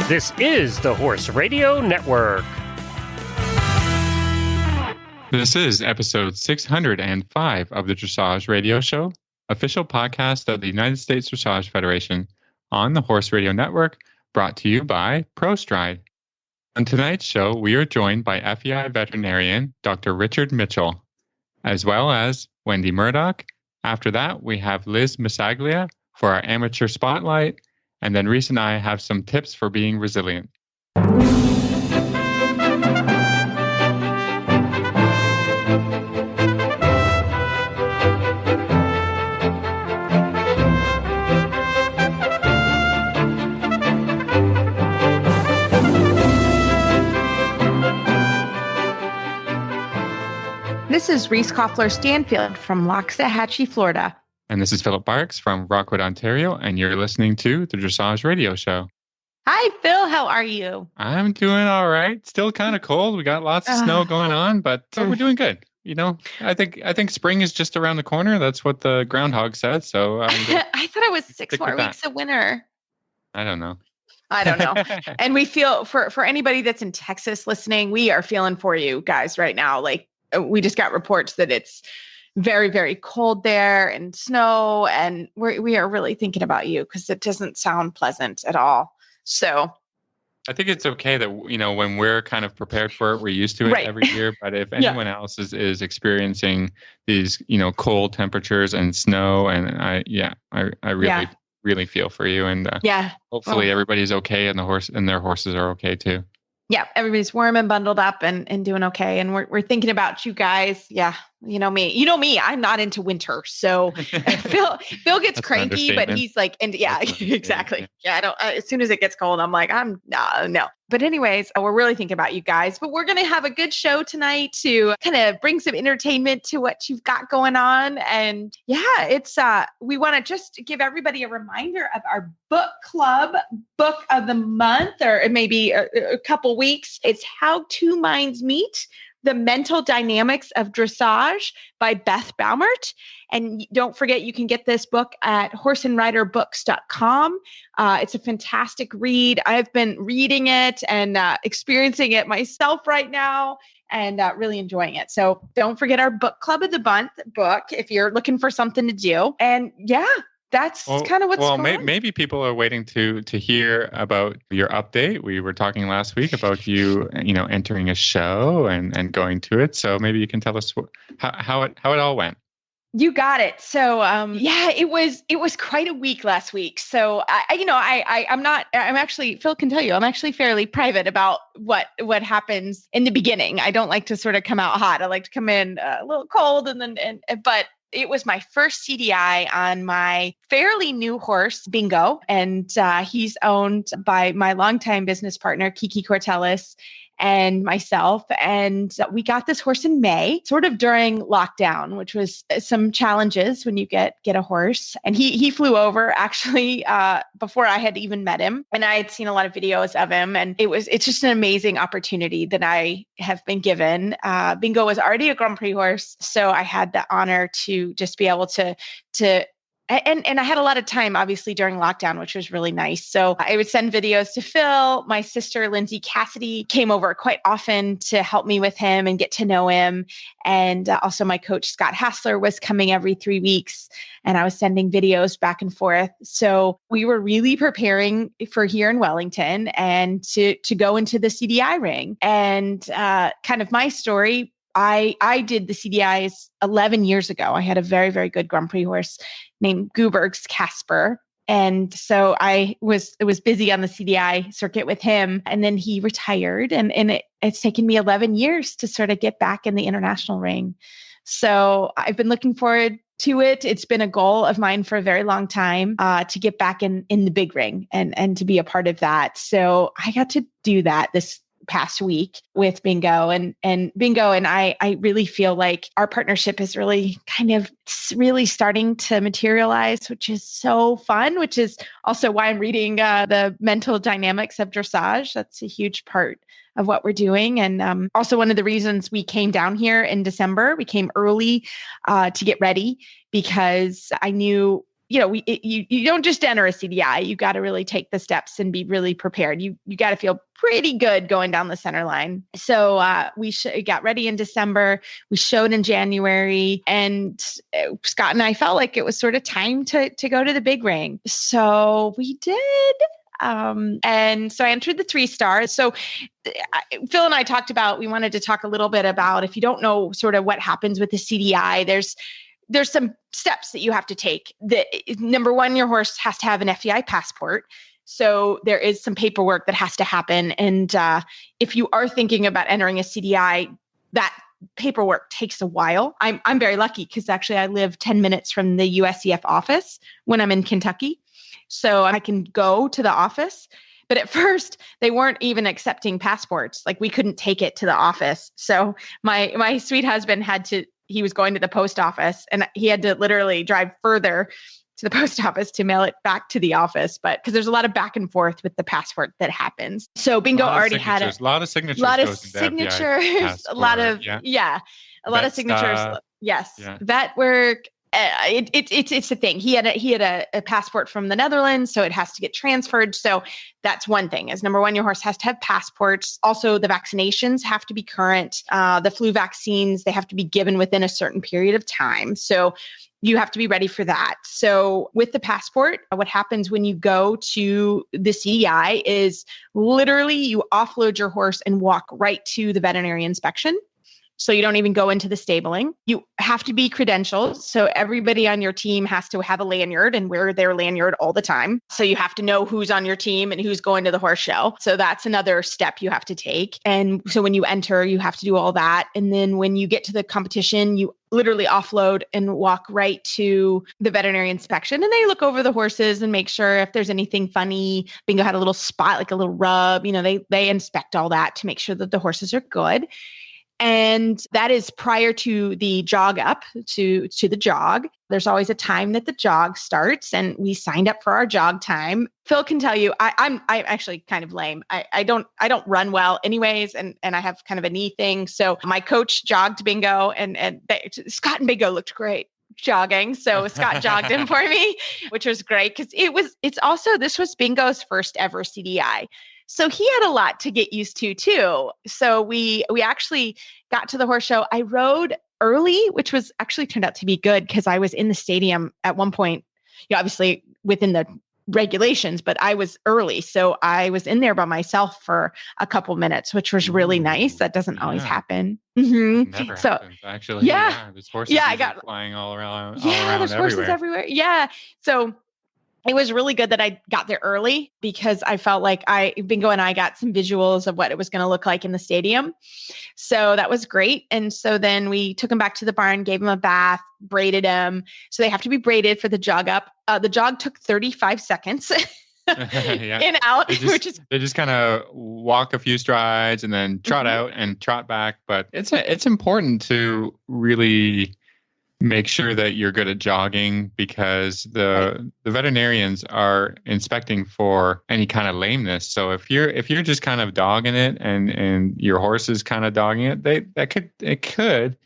This is the Horse Radio Network. This is episode 605 of the Dressage Radio Show, official podcast of the United States Dressage Federation on the Horse Radio Network, brought to you by ProStride. On tonight's show, we are joined by FEI Veterinarian Dr. Richard Mitchell, as well as Wendy Murdoch. After that, we have Liz Messaglia for our amateur spotlight, and then Reese and I have some tips for being resilient. This is Reese Koffler-Stanfield from Loxahatchee, Florida. And this is Philip Barks from Rockwood, Ontario, and you're listening to the Dressage Radio Show. Hi, Phil. How are you? I'm doing all right. Still kind of cold. We got lots of snow going on, but we're doing good. You know, I think spring is just around the corner. That's what the groundhog said. So I thought it was 6 more weeks of winter. I don't know. And we feel for anybody that's in Texas listening, we are feeling for you guys right now. Like, we just got reports that it's very, very cold there and snow, and we are really thinking about you because it doesn't sound pleasant at all. So I think it's okay that, you know, when we're kind of prepared for it, we're used to it every year. But if anyone else is experiencing these, you know, cold temperatures and snow, and I really feel for you. And hopefully everybody's okay, and their horses are okay too. Yeah, everybody's warm and bundled up and doing okay. And we're thinking about you guys. Yeah, you know me. I'm not into winter, so Phil gets cranky, but he's like, and exactly. Yeah, I don't. As soon as it gets cold, I'm like, no. But anyways, we're really thinking about you guys. But we're gonna have a good show tonight to kind of bring some entertainment to what you've got going on. And it's we want to just give everybody a reminder of our book club book of the month, or it may be a couple weeks. It's How Two Minds Meet: The Mental Dynamics of Dressage by Beth Baumert. And don't forget, you can get this book at horseandriderbooks.com. It's a fantastic read. I've been reading it and experiencing it myself right now, and really enjoying it. So don't forget our book club of the month book if you're looking for something to do. And that's kind of what's going on. Maybe people are waiting to hear about your update. We were talking last week about you entering a show and going to it. So maybe you can tell us how it all went. You got it. So, it was quite a week last week. So Phil can tell you, I'm actually fairly private about what happens in the beginning. I don't like to sort of come out hot. I like to come in a little cold but it was my first CDI on my fairly new horse, Bingo, and he's owned by my longtime business partner, Kiki Cortellis, and myself. And we got this horse in May, sort of during lockdown, which was some challenges when you get a horse. And he flew over actually before I had even met him. And I had seen a lot of videos of him. And it's just an amazing opportunity that I have been given. Bingo was already a Grand Prix horse, so I had the honor to just be able to and I had a lot of time, obviously, during lockdown, which was really nice. So I would send videos to Phil. My sister, Lindsay Cassidy, came over quite often to help me with him and get to know him. And also my coach, Scott Hassler, was coming every 3 weeks, and I was sending videos back and forth. So we were really preparing for here in Wellington and to go into the CDI ring. And kind of my story, I did the CDIs 11 years ago. I had a very, very good Grand Prix horse named Guberg's Casper. And so I was busy on the CDI circuit with him. And then he retired. And it's taken me 11 years to sort of get back in the international ring. So I've been looking forward to it. It's been a goal of mine for a very long time to get back in the big ring and to be a part of that. So I got to do that this past week with Bingo, and Bingo and I really feel like our partnership is really really starting to materialize, which is so fun, which is also why I'm reading the Mental Dynamics of Dressage. That's a huge part of what we're doing. And also one of the reasons we came down here in December, we came early to get ready, because I knew you don't just enter a CDI. You got to really take the steps and be really prepared. You got to feel pretty good going down the center line. So we got ready in December. We showed in January, and Scott and I felt like it was sort of time to go to the big ring. So we did. And so I entered the 3-star. So Phil and I talked about, we wanted to talk a little bit about, if you don't know sort of what happens with the CDI, there's some steps that you have to take. Number one, your horse has to have an FEI passport. So there is some paperwork that has to happen. And if you are thinking about entering a CDI, that paperwork takes a while. I'm very lucky because actually I live 10 minutes from the USEF office when I'm in Kentucky. So I can go to the office. But at first, they weren't even accepting passports. Like, we couldn't take it to the office. So my sweet husband he was going to the post office, and he had to literally drive further to the post office to mail it back to the office. But because there's a lot of back and forth with the passport that happens. So Bingo already had a lot of signatures, a lot of signatures. Yes. Yeah. Vet work. It's a thing. He had a passport from the Netherlands, so it has to get transferred. So that's one thing. Is number one, your horse has to have passports. Also, the vaccinations have to be current. The flu vaccines, they have to be given within a certain period of time. So you have to be ready for that. So with the passport, what happens when you go to the CDI is literally you offload your horse and walk right to the veterinary inspection. So you don't even go into the stabling. You have to be credentialed. So everybody on your team has to have a lanyard and wear their lanyard all the time. So you have to know who's on your team and who's going to the horse show. So that's another step you have to take. And so when you enter, you have to do all that. And then when you get to the competition, you literally offload and walk right to the veterinary inspection. And they look over the horses and make sure if there's anything funny. Bingo had a little spot, like a little rub. They inspect all that to make sure that the horses are good. And that is prior to the jog up to the jog. There's always a time that the jog starts, and we signed up for our jog time. Phil can tell you, I'm actually kind of lame. I don't run well anyways, and I have kind of a knee thing. So my coach jogged Bingo, and Scott and Bingo looked great jogging. So Scott jogged him for me, which was great because this was Bingo's first ever CDI. So he had a lot to get used to too. So we actually got to the horse show. I rode early, which was actually turned out to be good because I was in the stadium at one point, obviously within the regulations, but I was early. So I was in there by myself for a couple minutes, which was really nice. That doesn't always happen. Mm-hmm. Never happens, actually. Yeah. There's horses I got flying all around. There's horses everywhere. Yeah. So it was really good that I got there early because I felt like Bingo and I got some visuals of what it was going to look like in the stadium. So that was great. And so then we took him back to the barn, gave him a bath, braided him. So they have to be braided for the jog up. The jog took 35 seconds. Yeah. In out, they just kind of walk a few strides and then trot out and trot back. But it's important to really make sure that you're good at jogging because the veterinarians are inspecting for any kind of lameness. So if you're just kind of dogging it and your horse is kind of dogging it, it could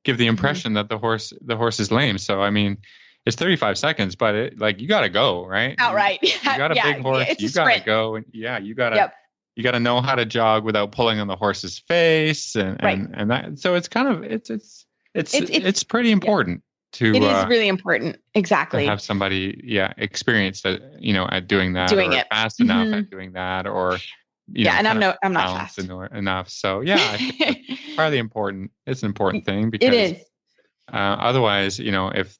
give the impression that the horse is lame. So I mean, it's 35 seconds, but you got to go, right? Outright. You got a big horse, you got to go, and you got to know how to jog without pulling on the horse's face and that. So it's kind of it's pretty important to. It is really important, exactly. To have somebody, experienced at doing that, it fast enough at doing that, or and I'm not fast enough. So I think that's probably important. It's an important thing because it is. Otherwise, if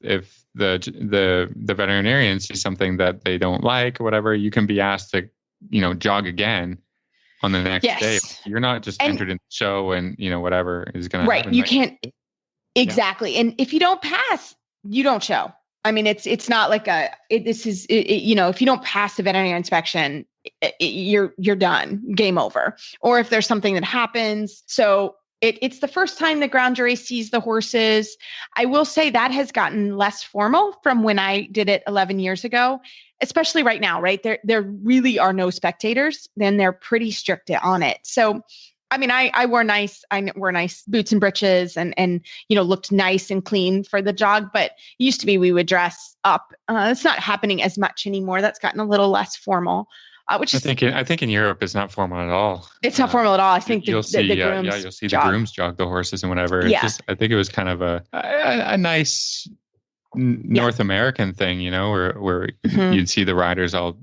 the veterinarian sees something that they don't like or whatever, you can be asked to jog again on the next day. You're not just entered in the show and whatever is going to happen. You can't. Exactly. And if you don't pass, you don't show. I mean, it's not like if you don't pass the veterinary inspection, you're done, game over. Or if there's something that happens. So it's the first time the ground jury sees the horses. I will say that has gotten less formal from when I did it 11 years ago, especially right now, right? There really are no spectators, then they're pretty strict on it. So I mean, I wore nice boots and breeches and, looked nice and clean for the jog, but it used to be we would dress up. It's not happening as much anymore. That's gotten a little less formal, which I think in Europe it's not formal at all. It's not formal at all. I think you'll see the grooms jog the horses and whatever. Yeah. I think it was kind of a nice North American thing, where you'd see the riders all,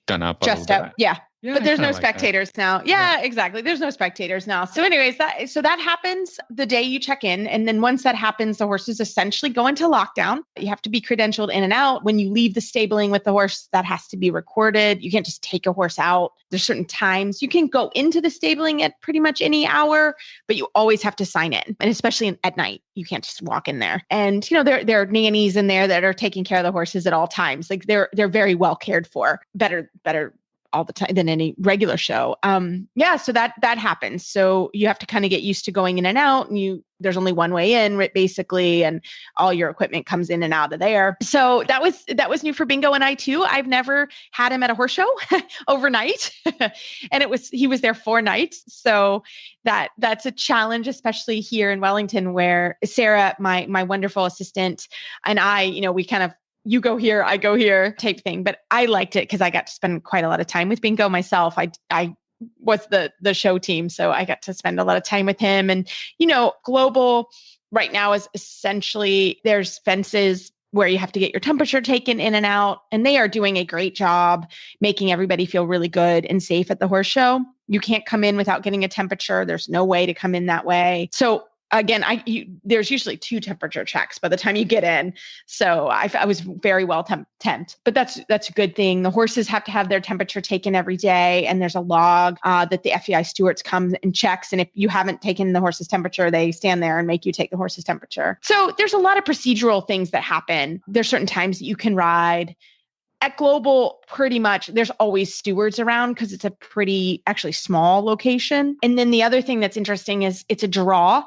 done up. Dressed up. Yeah. Yeah, but there's no spectators now. Yeah, exactly. There's no spectators now. So anyways, that happens the day you check in. And then once that happens, the horses essentially go into lockdown. You have to be credentialed in and out. When you leave the stabling with the horse, that has to be recorded. You can't just take a horse out. There's certain times you can go into the stabling at pretty much any hour, but you always have to sign in. And especially at night, you can't just walk in there. And, there are nannies in there that are taking care of the horses at all times. Like they're very well cared for, better all the time than any regular show. So that happens. So you have to kind of get used to going in and out, and there's only one way in basically, and all your equipment comes in and out of there. So that was new for Bingo and I too. I've never had him at a horse show overnight. And he was there 4 nights. So that's a challenge, especially here in Wellington, where Sarah, my wonderful assistant, and I, we kind of, you go here, I go here type thing. But I liked it because I got to spend quite a lot of time with Bingo myself. I was the show team, so I got to spend a lot of time with him. And, Global right now is essentially, there's fences where you have to get your temperature taken in and out. And they are doing a great job making everybody feel really good and safe at the horse show. You can't come in without getting a temperature. There's no way to come in that way. So again, there's usually 2 temperature checks by the time you get in. So I was very well temped, but that's a good thing. The horses have to have their temperature taken every day. And there's a log that the FEI stewards come and checks. And if you haven't taken the horse's temperature, they stand there and make you take the horse's temperature. So there's a lot of procedural things that happen. There's certain times that you can ride. At Global, pretty much, there's always stewards around because it's a pretty actually small location. And then the other thing that's interesting is it's a draw.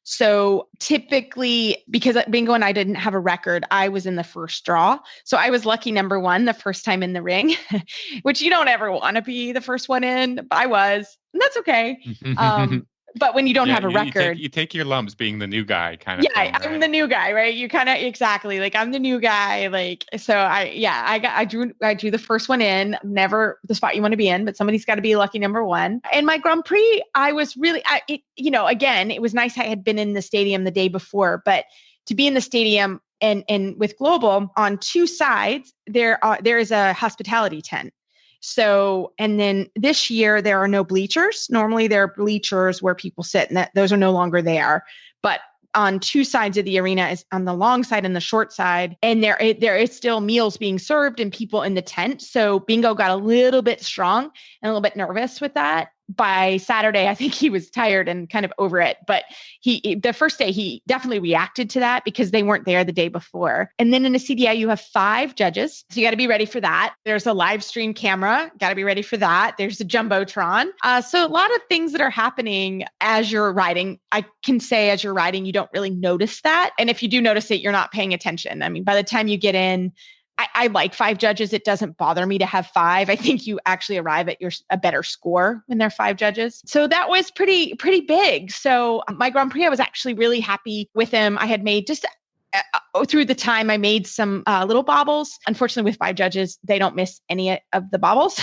So typically, because Bingo and I didn't have a record, I was in the first draw. So I was lucky number 1 the first time in the ring, which you don't ever want to be the first one in, but I was, and that's okay. But when you don't have a record, you take your lumps being the new guy kind of. Yeah, thing, right? I'm the new guy, right? You kind of exactly like I'm the new guy. Like, so I drew the first one in, never the spot you want to be in, but somebody's got to be lucky number 1. And my Grand Prix, I was really, again, it was nice. I had been in the stadium the day before, but to be in the stadium and with Global on 2 sides, there is a hospitality tent. So, and then this year there are no bleachers. Normally there are bleachers where people sit, and those are no longer there. But on 2 sides of the arena is on the long side and the short side, and there is still meals being served and people in the tent. So Bingo got a little bit strong and a little bit nervous with that. By Saturday, I think he was tired and kind of over it. But the first day, he definitely reacted to that because they weren't there the day before. And then in a CDI, you have 5 judges. So you got to be ready for that. There's a live stream camera. Got to be ready for that. There's a Jumbotron. So a lot of things that are happening as you're riding. I can say as you're riding, you don't really notice that. And if you do notice it, you're not paying attention. I mean, by the time you get in, I like 5 judges. It doesn't bother me to have 5. I think you actually arrive at a better score when there are 5 judges. So that was pretty big. So my Grand Prix, I was actually really happy with him. I had made just through the time, I made some little bobbles. Unfortunately, with 5 judges, they don't miss any of the bobbles.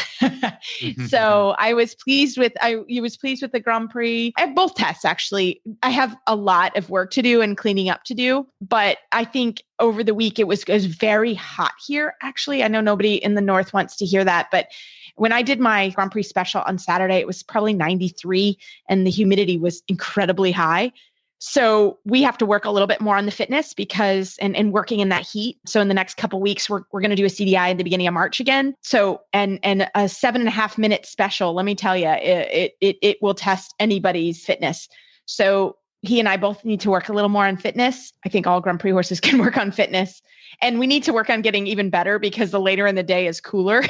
So I was pleased with the Grand Prix. I have both tests, actually. I have a lot of work to do and cleaning up to do, but I think over the week, it was very hot here. Actually, I know nobody in the North wants to hear that, but when I did my Grand Prix special on Saturday, it was probably 93 and the humidity was incredibly high. So we have to work a little bit more on the fitness because, and working in that heat. So in the next couple of weeks, we're going to do a CDI at the beginning of March again. So, and a 7.5 minute special, let me tell you, it will test anybody's fitness. So he and I both need to work a little more on fitness. I think all Grand Prix horses can work on fitness, and we need to work on getting even better because the later in the day is cooler.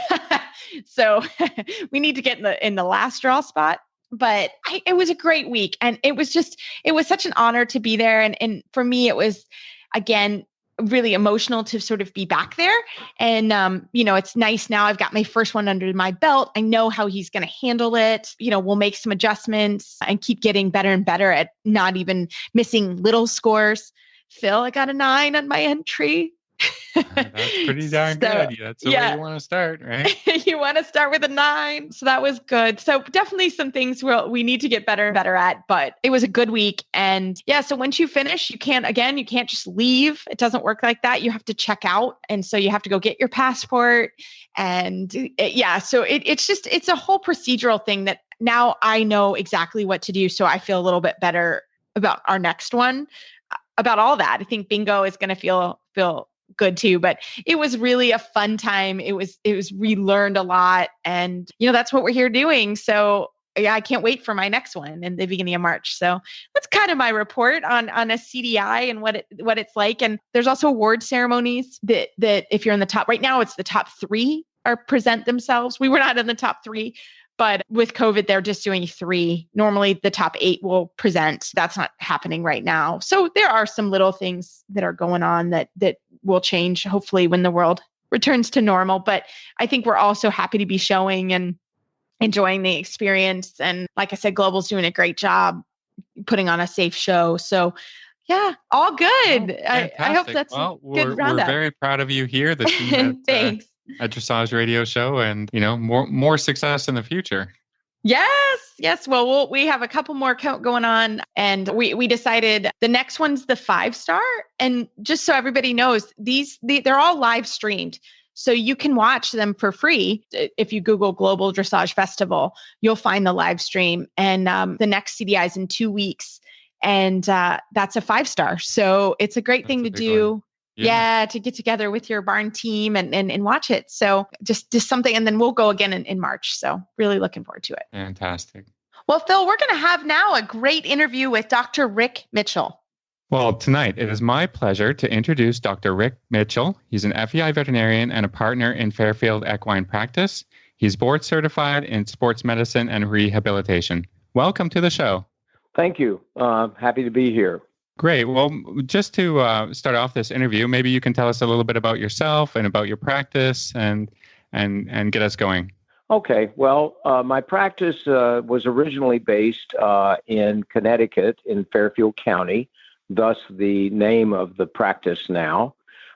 So we need to get in the last draw spot. But it was a great week, and it was such an honor to be there. And for me, it was, again, really emotional to sort of be back there. And, it's nice now. I've got my first one under my belt. I know how he's going to handle it. We'll make some adjustments and keep getting better and better at not even missing little scores. Phil, I got a 9 on my entry. That's pretty darn good. That's the way you want to start, right? You want to start with a 9. So that was good. So definitely some things we need to get better and better at, but it was a good week. And so once you finish, you can't just leave. It doesn't work like that. You have to check out. And so you have to go get your passport. And so it's a whole procedural thing that now I know exactly what to do. So I feel a little bit better about our next one, about all that. I think bingo is going to feel good too, but it was really a fun time. We learned a lot, and that's what we're here doing. So I can't wait for my next one in the beginning of March. So that's kind of my report on a CDI and what it's like. And there's also award ceremonies that if you're in the top right now, it's the top 3 are present themselves. We were not in the top 3. But with COVID, they're just doing 3. Normally, the top 8 will present. That's not happening right now. So there are some little things that are going on that will change, hopefully, when the world returns to normal. But I think we're also happy to be showing and enjoying the experience. And like I said, Global's doing a great job putting on a safe show. So yeah, all good. I hope that's a good roundup. We're very proud of you here. The team Thanks. At Dressage Radio Show, and more success in the future. Yes. Well, we have a couple more going on, and we decided the next one's the 5-star. And just so everybody knows, they're all live streamed, so you can watch them for free. If you Google Global Dressage Festival, you'll find the live stream. And the next CDI is in 2 weeks, and that's a 5-star. So it's a great thing to do. One. Yeah, to get together with your barn team and watch it. So just something, and then we'll go again in March. So really looking forward to it. Fantastic. Well, Phil, we're going to have now a great interview with Dr. Rick Mitchell. Well, tonight it is my pleasure to introduce Dr. Rick Mitchell. He's an FEI veterinarian and a partner in Fairfield Equine Practice. He's board certified in sports medicine and rehabilitation. Welcome to the show. Thank you. Happy to be here. Great. Well, just to start off this interview, maybe you can tell us a little bit about yourself and about your practice and get us going. Okay. Well, my practice was originally based in Connecticut in Fairfield County, thus the name of the practice now.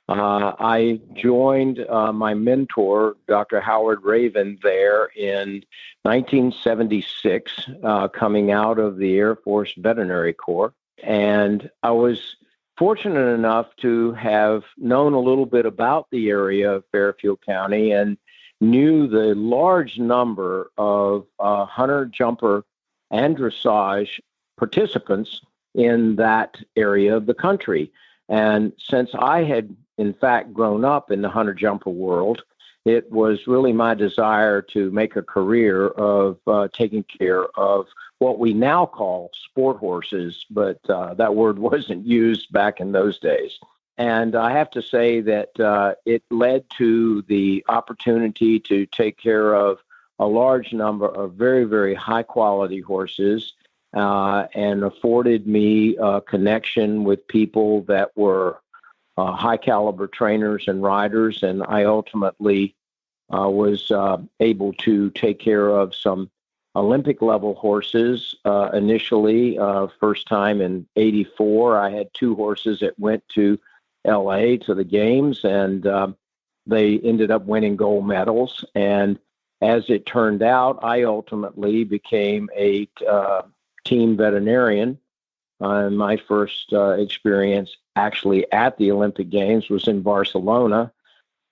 I joined my mentor, Dr. Howard Raven, there in 1976, coming out of the Air Force Veterinary Corps. And I was fortunate enough to have known a little bit about the area of Fairfield County and knew the large number of hunter, jumper, and dressage participants in that area of the country. And since I had, in fact, grown up in the hunter, jumper world, it was really my desire to make a career of taking care of what we now call sport horses, but that word wasn't used back in those days. And I have to say that it led to the opportunity to take care of a large number of very, very high quality horses and afforded me a connection with people that were high caliber trainers and riders. And I ultimately was able to take care of some Olympic level horses initially. First time in '84, I had 2 horses that went to LA to the games, and they ended up winning gold medals. And as it turned out, I ultimately became a team veterinarian. My first experience actually at the Olympic Games was in Barcelona.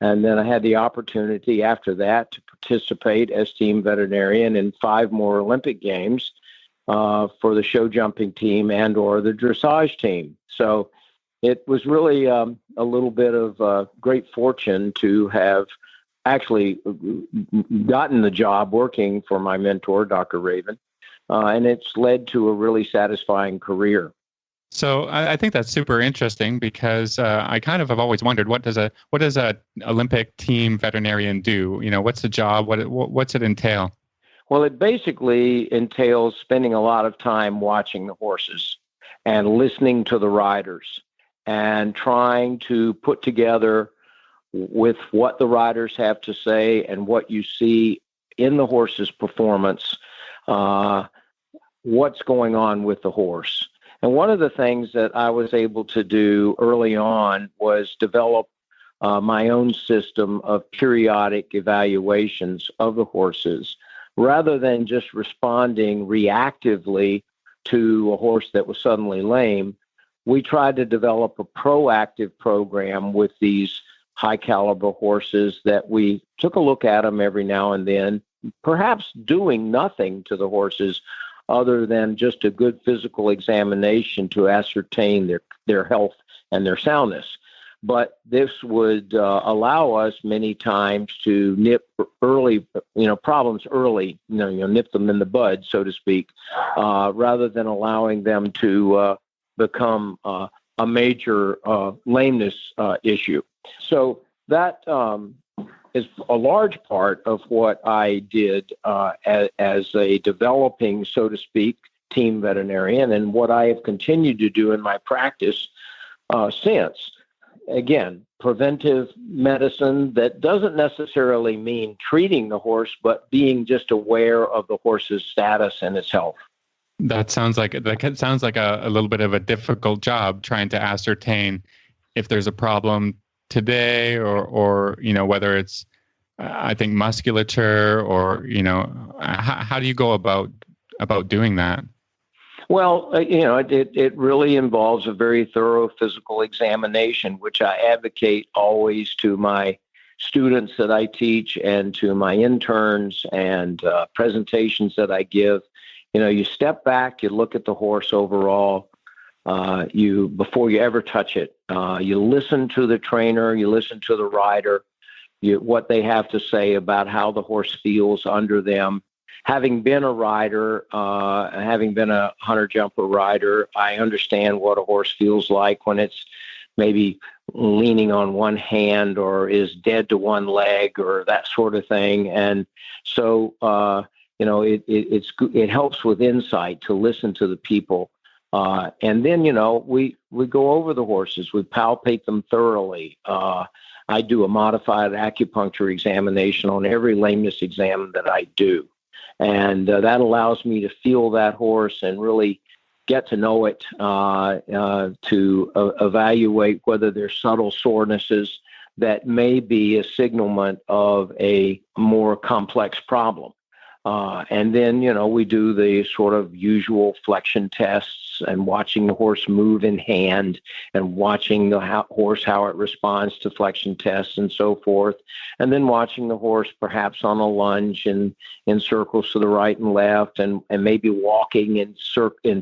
And then I had the opportunity after that to participate as team veterinarian in 5 more Olympic Games for the show jumping team and or the dressage team. So it was really a little bit of great fortune to have actually gotten the job working for my mentor, Dr. Raven. And it's led to a really satisfying career. So I think that's super interesting because I kind of have always wondered what does a Olympic team veterinarian do? What's the job? What's it entail? Well, it basically entails spending a lot of time watching the horses and listening to the riders and trying to put together with what the riders have to say and what you see in the horse's performance, what's going on with the horse. And one of the things that I was able to do early on was develop my own system of periodic evaluations of the horses. Rather than just responding reactively to a horse that was suddenly lame, we tried to develop a proactive program with these high caliber horses that we took a look at them every now and then, perhaps doing nothing to the horses other than just a good physical examination to ascertain their health and their soundness. But this would allow us many times to nip early, problems early, nip them in the bud, so to speak, rather than allowing them to become a major lameness issue. So that is a large part of what I did as a developing, so to speak, team veterinarian, and what I have continued to do in my practice since. Again, preventive medicine that doesn't necessarily mean treating the horse, but being just aware of the horse's status and its health. That sounds like a little bit of a difficult job, trying to ascertain if there's a problem today or whether it's I think musculature or how do you go about doing that? Well, it really involves a very thorough physical examination, which I advocate always to my students that I teach and to my interns and presentations that I give. You step back, you look at the horse overall, before you ever touch it. You listen to the trainer, you listen to the rider, what they have to say about how the horse feels under them. Having been a rider, having been a hunter-jumper rider, I understand what a horse feels like when it's maybe leaning on one hand or is dead to one leg or that sort of thing. And so, it helps with insight to listen to the people. And then, we go over the horses, we palpate them thoroughly. I do a modified acupuncture examination on every lameness exam that I do. And that allows me to feel that horse and really get to know it, to evaluate whether there's subtle sorenesses that may be a signalment of a more complex problem. And then, we do the sort of usual flexion tests and watching the horse move in hand and watching the horse, how it responds to flexion tests and so forth. And then watching the horse perhaps on a lunge and in circles to the right and left and maybe walking in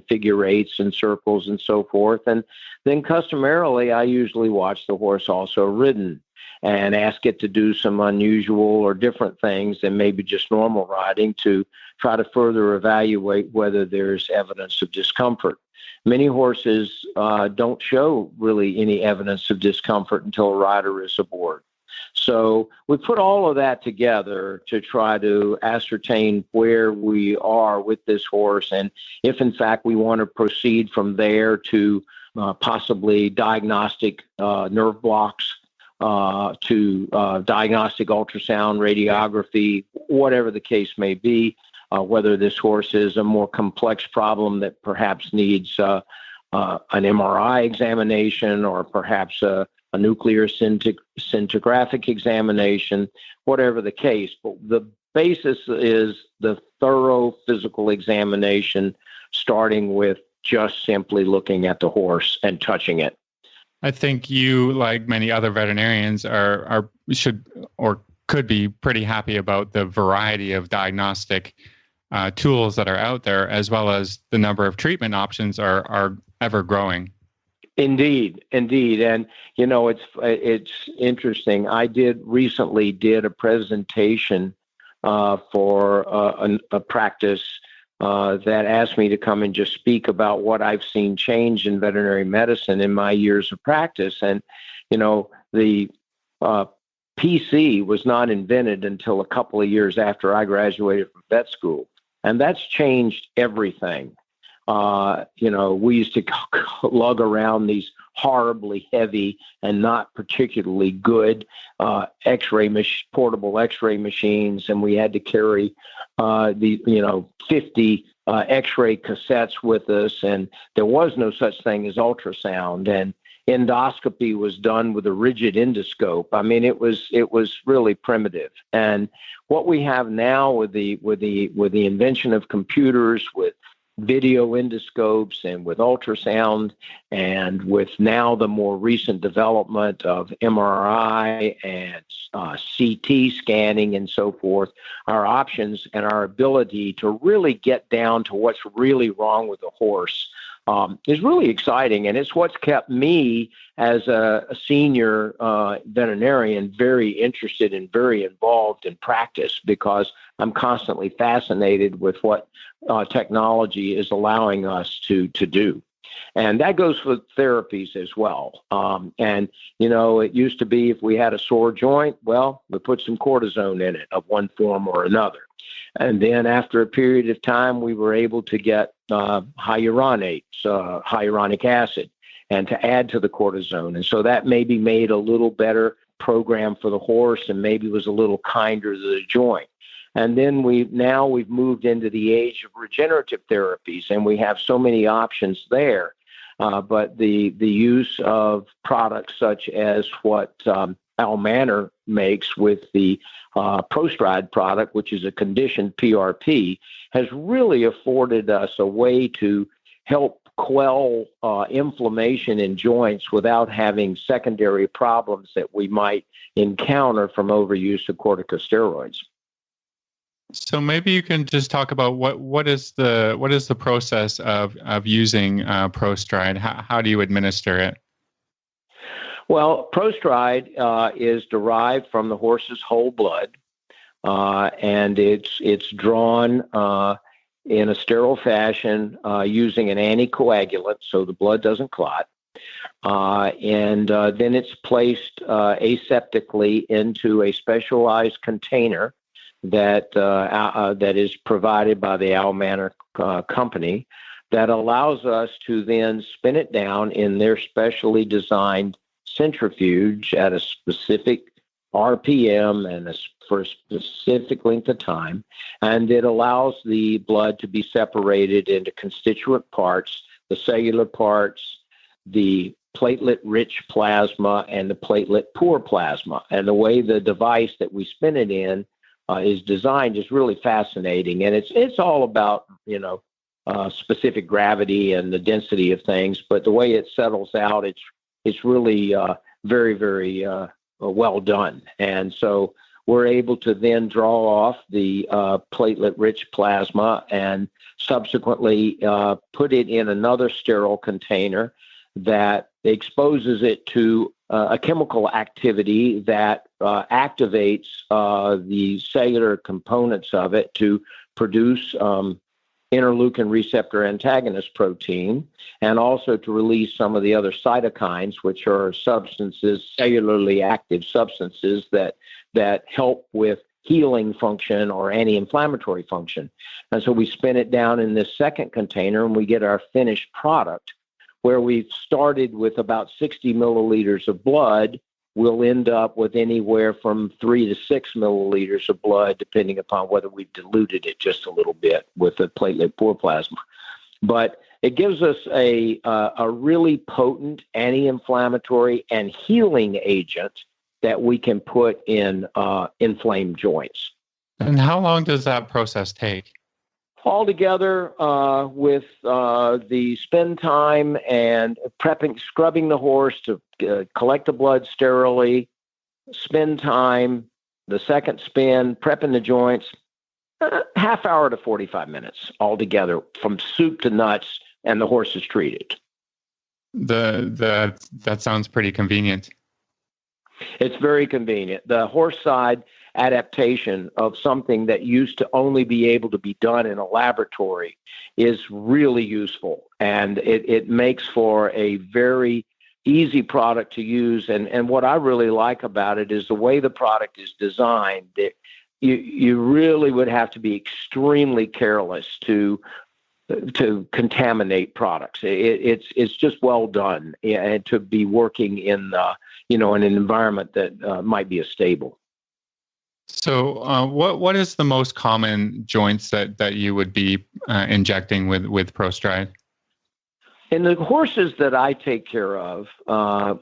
figure eights and circles and so forth. And then customarily, I usually watch the horse also ridden and ask it to do some unusual or different things than maybe just normal riding to try to further evaluate whether there's evidence of discomfort. Many horses don't show really any evidence of discomfort until a rider is aboard. So we put all of that together to try to ascertain where we are with this horse and if, in fact, we want to proceed from there to possibly diagnostic nerve blocks, to diagnostic ultrasound, radiography, whatever the case may be, whether this horse is a more complex problem that perhaps needs an MRI examination or perhaps a nuclear scintigraphic examination, whatever the case. But the basis is the thorough physical examination, starting with just simply looking at the horse and touching it. I think you, like many other veterinarians, could be pretty happy about the variety of diagnostic tools that are out there, as well as the number of treatment options are ever growing. Indeed. And, it's interesting. I recently did a presentation for a practice that asked me to come and just speak about what I've seen change in veterinary medicine in my years of practice. And, the PC was not invented until a couple of years after I graduated from vet school. And that's changed everything. we used to lug around these horribly heavy and not particularly good portable X-ray machines, and we had to carry 50 X-ray cassettes with us, and there was no such thing as ultrasound, and endoscopy was done with a rigid endoscope. I mean, it was really primitive. And what we have now with the invention of computers, with video endoscopes and with ultrasound, and with now the more recent development of MRI and CT scanning and so forth, our options and our ability to really get down to what's really wrong with the horse is really exciting. And it's what's kept me as a senior veterinarian very interested and very involved in practice, because I'm constantly fascinated with what technology is allowing us to do. And that goes for therapies as well. It used to be if we had a sore joint, well, we put some cortisone in it of one form or another. And then after a period of time, we were able to get hyaluronic acid, and to add to the cortisone. And so that maybe made a little better program for the horse and maybe was a little kinder to the joint. And then we've moved into the age of regenerative therapies, and we have so many options there. But the use of products such as what Al Manor makes with the ProStride product, which is a conditioned PRP, has really afforded us a way to help quell inflammation in joints without having secondary problems that we might encounter from overuse of corticosteroids. So maybe you can just talk about what is the process of using ProStride? How do you administer it? Well, ProStride is derived from the horse's whole blood, and it's drawn in a sterile fashion using an anticoagulant, so the blood doesn't clot. And then it's placed aseptically into a specialized container that is provided by the Al Manor company, that allows us to then spin it down in their specially designed centrifuge at a specific RPM and for a specific length of time. And it allows the blood to be separated into constituent parts, the cellular parts, the platelet-rich plasma, and the platelet-poor plasma. And the way the device that we spin it in is designed is really fascinating. And it's all about, specific gravity and the density of things. But the way it settles out, it's really very, very well done. And so we're able to then draw off the platelet-rich plasma and subsequently put it in another sterile container that exposes it to a chemical activity that activates the cellular components of it to produce interleukin receptor antagonist protein, and also to release some of the other cytokines, which are substances, cellularly active substances that help with healing function or anti-inflammatory function. And so we spin it down in this second container, and we get our finished product, where we've started with about 60 milliliters of blood. We'll end up with anywhere from 3 to 6 milliliters of blood, depending upon whether we've diluted it just a little bit with the platelet-poor plasma. But it gives us a really potent anti-inflammatory and healing agent that we can put in inflamed joints. And how long does that process take? Altogether, with the spin time and scrubbing the horse to collect the blood sterilely, spin time, the second spin, prepping the joints, half hour to 45 minutes altogether, from soup to nuts, and the horse is treated. That sounds pretty convenient. It's very convenient. The horse side adaptation of something that used to only be able to be done in a laboratory is really useful, and it makes for a very easy product to use. And what I really like about it is the way the product is designed. That you really would have to be extremely careless to contaminate products. It's just well done, and to be working in in an environment that might be stable. So, what is the most common joints that you would be injecting with ProStride? In the horses that I take care of,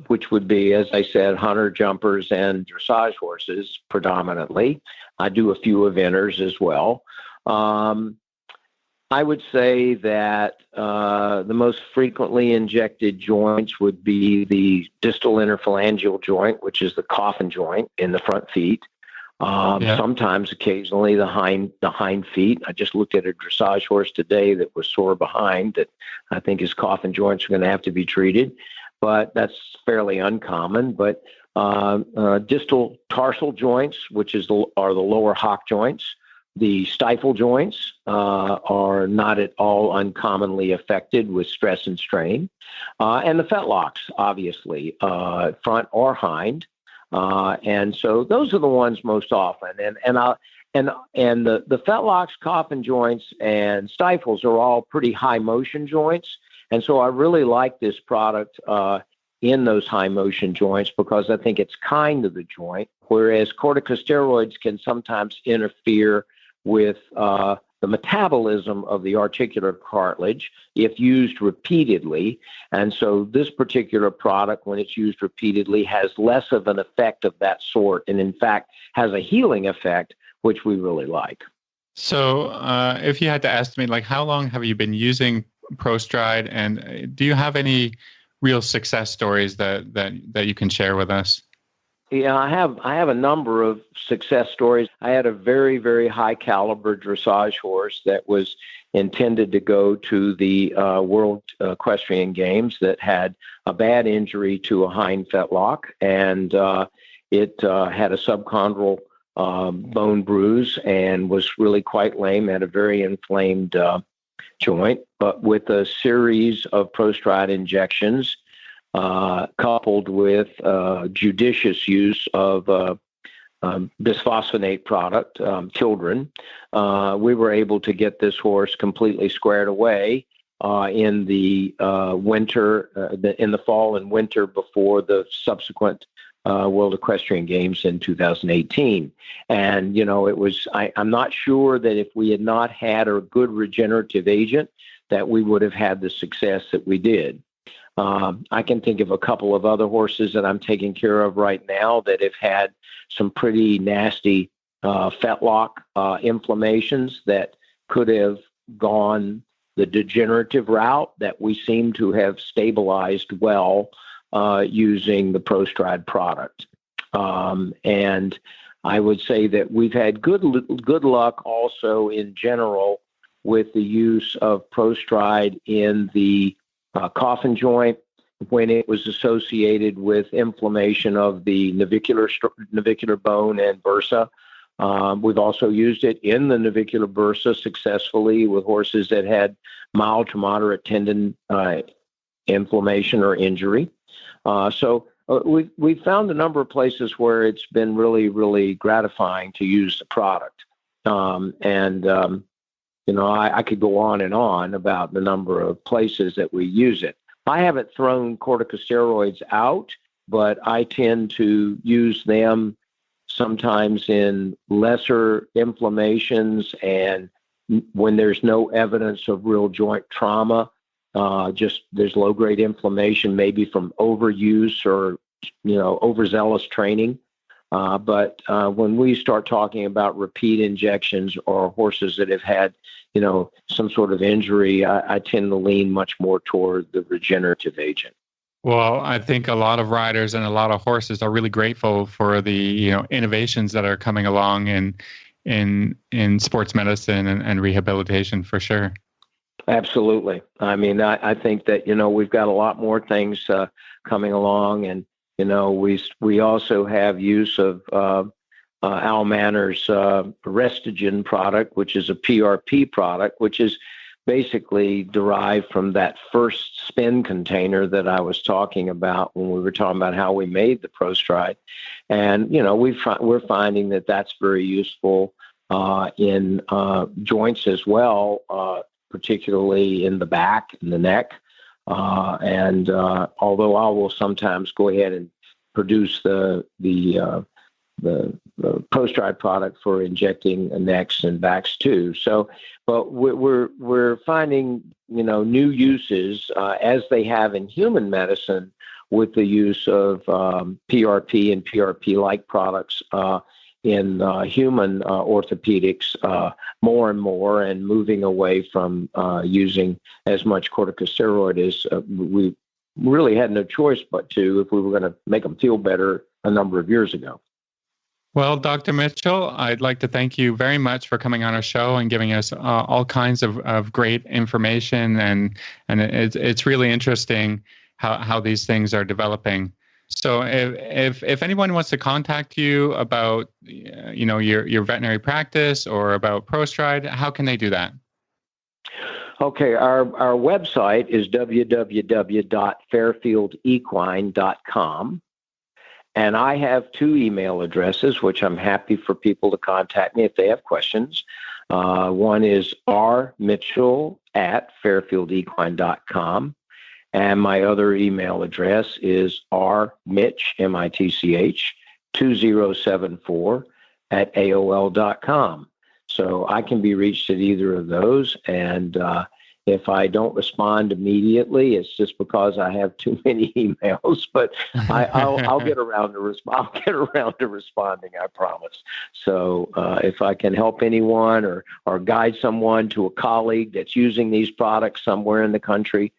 which would be, as I said, hunter, jumpers, and dressage horses predominantly. I do a few eventers as well. I would say that the most frequently injected joints would be the distal interphalangeal joint, which is the coffin joint in the front feet. Sometimes, occasionally, the hind feet. I just looked at a dressage horse today that was sore behind that I think his coffin joints are going to have to be treated, but that's fairly uncommon. But distal tarsal joints, which are the lower hock joints, the stifle joints are not at all uncommonly affected with stress and strain, and the fetlocks, obviously, front or hind. And so those are the ones most often, and the fetlocks, coffin joints, and stifles are all pretty high motion joints, and so I really like this product in those high motion joints because I think it's kind to the joint, whereas corticosteroids can sometimes interfere with the metabolism of the articular cartilage if used repeatedly. And so this particular product, when it's used repeatedly, has less of an effect of that sort, and in fact has a healing effect, which we really like. So if you had to estimate, like, how long have you been using ProStride, and do you have any real success stories that you can share with us? Yeah, I have a number of success stories. I had a very, very high caliber dressage horse that was intended to go to the World Equestrian Games that had a bad injury to a hind fetlock, and it had a subchondral bone bruise and was really quite lame, had a very inflamed joint. But with a series of ProStride injections, coupled with judicious use of bisphosphonate product, Children, we were able to get this horse completely squared away in the winter, in the fall and winter before the subsequent World Equestrian Games in 2018. And, it was, I'm not sure that if we had not had a good regenerative agent, that we would have had the success that we did. I can think of a couple of other horses that I'm taking care of right now that have had some pretty nasty fetlock inflammations that could have gone the degenerative route that we seem to have stabilized well using the ProStride product. And I would say that we've had good luck also in general with the use of ProStride in the coffin joint when it was associated with inflammation of the navicular bone and bursa. We've also used it in the navicular bursa successfully with horses that had mild to moderate tendon inflammation or injury. So we've found a number of places where it's been really, really gratifying to use the product. I could go on and on about the number of places that we use it. I haven't thrown corticosteroids out, but I tend to use them sometimes in lesser inflammations and when there's no evidence of real joint trauma, just there's low-grade inflammation, maybe from overuse or, overzealous training. But when we start talking about repeat injections or horses that have had, some sort of injury, I tend to lean much more toward the regenerative agent. Well, I think a lot of riders and a lot of horses are really grateful for the innovations that are coming along in sports medicine and rehabilitation for sure. Absolutely. I mean, I think that we've got a lot more things coming along, and we also have use of Al Manner's Restagen product, which is a PRP product, which is basically derived from that first spin container that I was talking about when we were talking about how we made the ProStride. And, we're finding that that's very useful in joints as well, particularly in the back and the neck. And although I will sometimes go ahead and produce the post-ride product for injecting necks and backs too. So, but we're finding, new uses as they have in human medicine with the use of PRP and PRP-like products in human orthopedics more and more, and moving away from using as much corticosteroid as we really had no choice but to, if we were going to make them feel better a number of years ago. Well, Dr. Mitchell, I'd like to thank you very much for coming on our show and giving us all kinds of great information, and it's really interesting how these things are developing. So if anyone wants to contact you about your veterinary practice or about ProStride, how can they do that? Okay, our website is www.fairfieldequine.com. And I have 2 email addresses, which I'm happy for people to contact me if they have questions. One is rmitchell@fairfieldequine.com. And my other email address is rmitch, M-I-T-C-H, 2074 @AOL.com. So I can be reached at either of those. And if I don't respond immediately, it's just because I have too many emails. But I'll get around to I'll get around to responding, I promise. So if I can help anyone or guide someone to a colleague that's using these products somewhere in the country,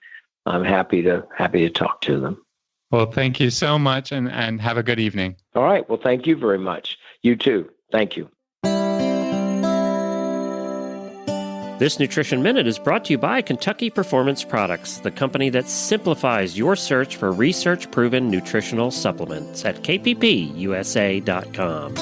I'm happy to talk to them. Well, thank you so much, and have a good evening. All right. Well, thank you very much. You too. Thank you. This Nutrition Minute is brought to you by Kentucky Performance Products, the company that simplifies your search for research-proven nutritional supplements at kppusa.com.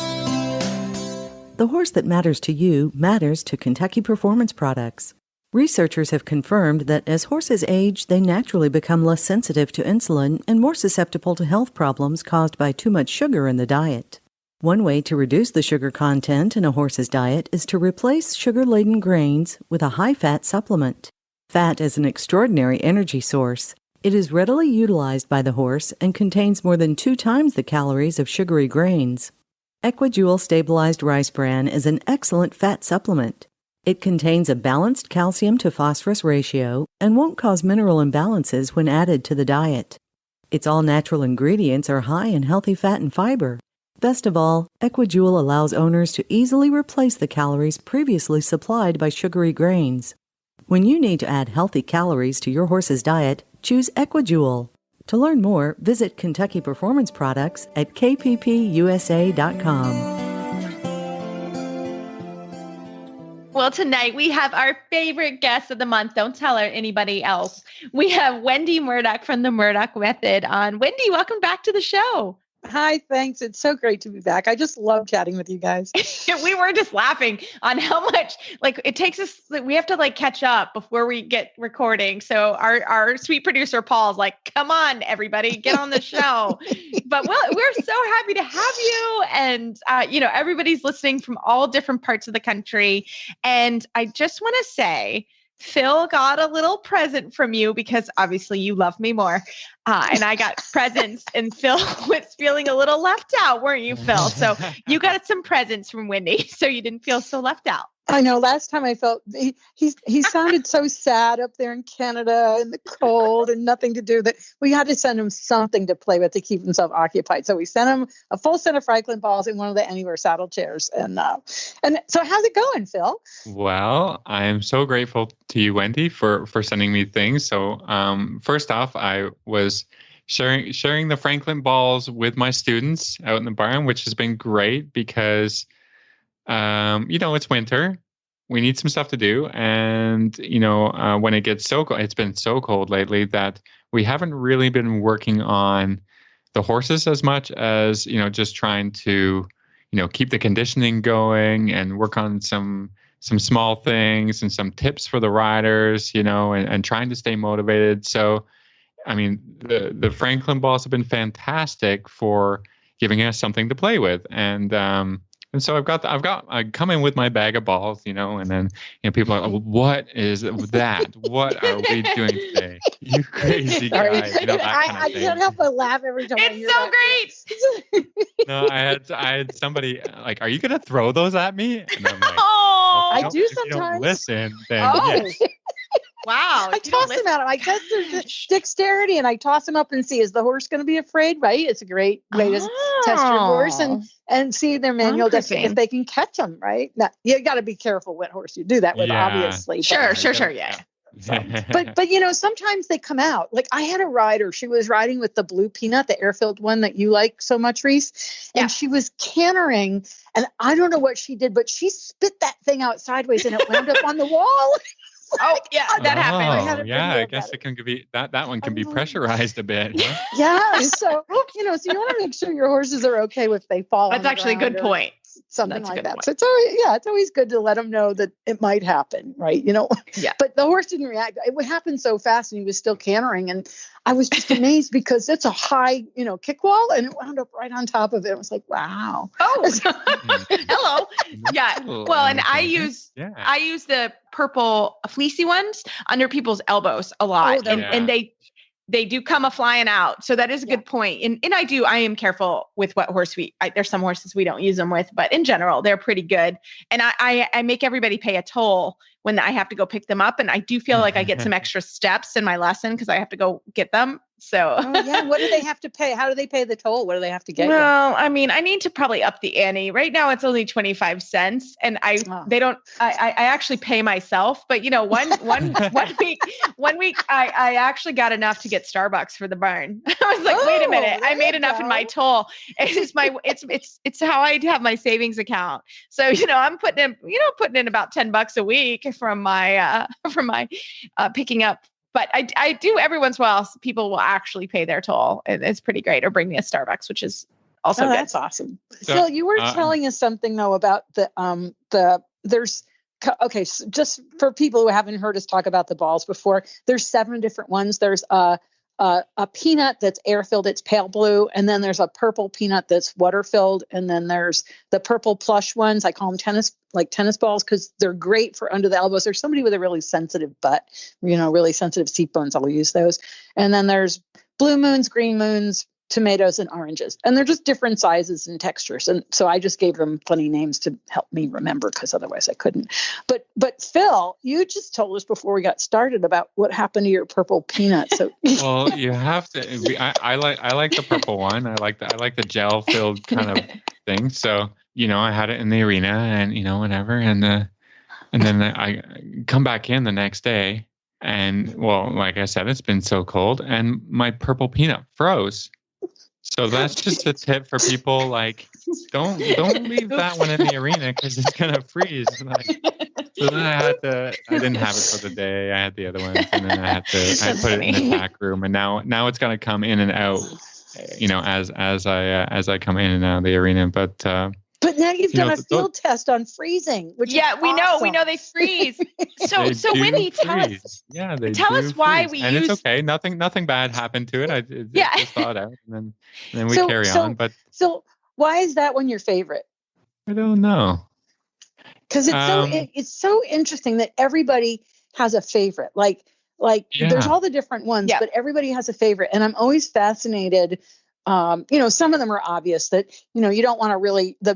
The horse that matters to you matters to Kentucky Performance Products. Researchers have confirmed that as horses age, they naturally become less sensitive to insulin and more susceptible to health problems caused by too much sugar in the diet. One way to reduce the sugar content in a horse's diet is to replace sugar-laden grains with a high-fat supplement. Fat is an extraordinary energy source. It is readily utilized by the horse and contains more than 2 times the calories of sugary grains. Equijewel Stabilized Rice Bran is an excellent fat supplement. It contains a balanced calcium to phosphorus ratio and won't cause mineral imbalances when added to the diet. Its all-natural ingredients are high in healthy fat and fiber. Best of all, Equijewel allows owners to easily replace the calories previously supplied by sugary grains. When you need to add healthy calories to your horse's diet, choose Equijewel. To learn more, visit Kentucky Performance Products at kppusa.com. Well, tonight we have our favorite guest of the month. Don't tell anybody else. We have Wendy Murdoch from the Murdoch Method on. Wendy, welcome back to the show. Hi, thanks. It's so great to be back. I just love chatting with you guys. We were just laughing on how much it takes us. We have to catch up before we get recording. So our sweet producer Paul's like, "Come on, everybody, get on the show." But we're so happy to have you, and everybody's listening from all different parts of the country. And I just want to say, Phil got a little present from you because obviously you love me more. And I got presents, and Phil was feeling a little left out, weren't you, Phil? So you got some presents from Wendy, so you didn't feel so left out. I know. Last time I felt he sounded so sad up there in Canada in the cold and nothing to do, that we had to send him something to play with to keep himself occupied. So we sent him a full set of Franklin balls and one of the Anywhere saddle chairs. And so how's it going, Phil? Well, I am so grateful to you, Wendy, for sending me things. So first off, I was sharing the Franklin balls with my students out in the barn, which has been great because it's winter. We need some stuff to do. And, when it gets so cold, it's been so cold lately that we haven't really been working on the horses as much as, just trying to, keep the conditioning going and work on some small things and some tips for the riders, and trying to stay motivated. So, the Franklin balls have been fantastic for giving us something to play with. And, And so I come in with my bag of balls, and then, people are like, what is that? What are we doing today? You crazy guy. I can't help but laugh every time. It's so great. No, I had somebody like, are you going to throw those at me? And I'm like, I do if sometimes. you don't listen, then yes. Wow. I toss them at him. I test their dexterity and I toss them up and see, is the horse going to be afraid? Right. It's a great way to test your horse and see their manual if they can catch them. Right. Now, you got to be careful what horse you do that with, obviously. Sure. Yeah. So, but sometimes they come out. Like I had a rider, she was riding with the blue peanut, the air-filled one that you like so much, Reese. And she was cantering and I don't know what she did, but she spit that thing out sideways and it wound up on the wall. Oh yeah, that happened. I guess it can be that one can be pressurized a bit. Huh? Yeah. So so you want to make sure your horses are okay if they fall. That's actually a good point. Something like that. So it's always good to let them know that it might happen, right? Yeah. But the horse didn't react. It would happen so fast, and he was still cantering, and I was just amazed because it's a high, kick wall, and it wound up right on top of it. It was like, wow. Oh, hello. Yeah. Well, and I use the purple fleecy ones under people's elbows a lot, and they do come flying out. So that is a good point. And I am careful with what horse there's some horses we don't use them with, but in general, they're pretty good. And I make everybody pay a toll when I have to go pick them up. And I do feel like I get some extra steps in my lesson because I have to go get them. So, what do they have to pay? How do they pay the toll? What do they have to get? Well, I mean, I need to probably up the ante. Right now, it's only 25 cents, and I actually pay myself. But one week, I actually got enough to get Starbucks for the barn. I was like, wait a minute, I made enough in my toll. It's how I have my savings account. So I'm putting in about $10 a week from my picking up. But I do every once in a while, people will actually pay their toll. It's pretty great. Or bring me a Starbucks, which is also good. That's awesome. So you were telling us something though about so just for people who haven't heard us talk about the balls before, there's 7 different ones. There's a peanut that's air-filled, it's pale blue. And then there's a purple peanut that's water-filled. And then there's the purple plush ones. I call them tennis balls because they're great for under the elbows. There's somebody with a really sensitive butt, really sensitive seat bones. I'll use those. And then there's blue moons, green moons, tomatoes, and oranges. And they're just different sizes and textures. And so I just gave them funny names to help me remember because otherwise I couldn't. But Phil, you just told us before we got started about what happened to your purple peanut. So well, you have to. I like the purple one. I like the gel filled kind of thing. So I had it in the arena and whatever, and then I come back in the next day, and well, like I said, it's been so cold, and my purple peanut froze. So that's just a tip for people. Like, don't leave that one in the arena because it's gonna freeze. So then I didn't have it for the day. I had the other ones, and then I put it in the tack room, and now it's gonna come in and out. As I come in and out of the arena, but now you've done a field test on freezing, which is awesome. we know they freeze. So Wendy, tell us. Yeah, they tell us why we and use. it's okay. Nothing bad happened to it. I just thought out, and then we carry on. But so why is that one your favorite? I don't know. Because it's so interesting that everybody has a favorite. Like there's all the different ones, but everybody has a favorite, and I'm always fascinated. Some of them are obvious that, you don't want the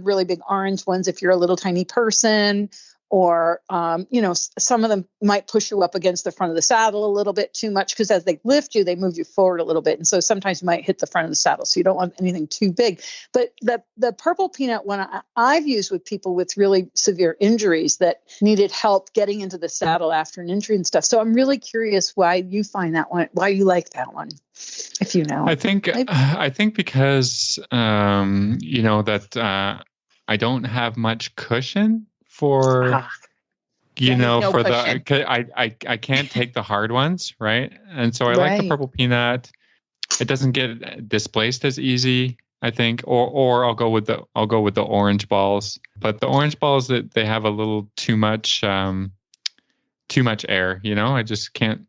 really big orange ones if you're a little tiny person, or, some of them might push you up against the front of the saddle a little bit too much because as they lift you, they move you forward a little bit. And so sometimes you might hit the front of the saddle. So you don't want anything too big. But the purple peanut one I've used with people with really severe injuries that needed help getting into the saddle after an injury and stuff. So I'm really curious why you find that one, why you like that one, if you know. I think because, that I don't have much cushion for I can't take the hard ones, right? And so I like the purple peanut. It doesn't get displaced as easy, I think, or I'll go with the orange balls. But the orange balls, that they have a little too much air, I just can't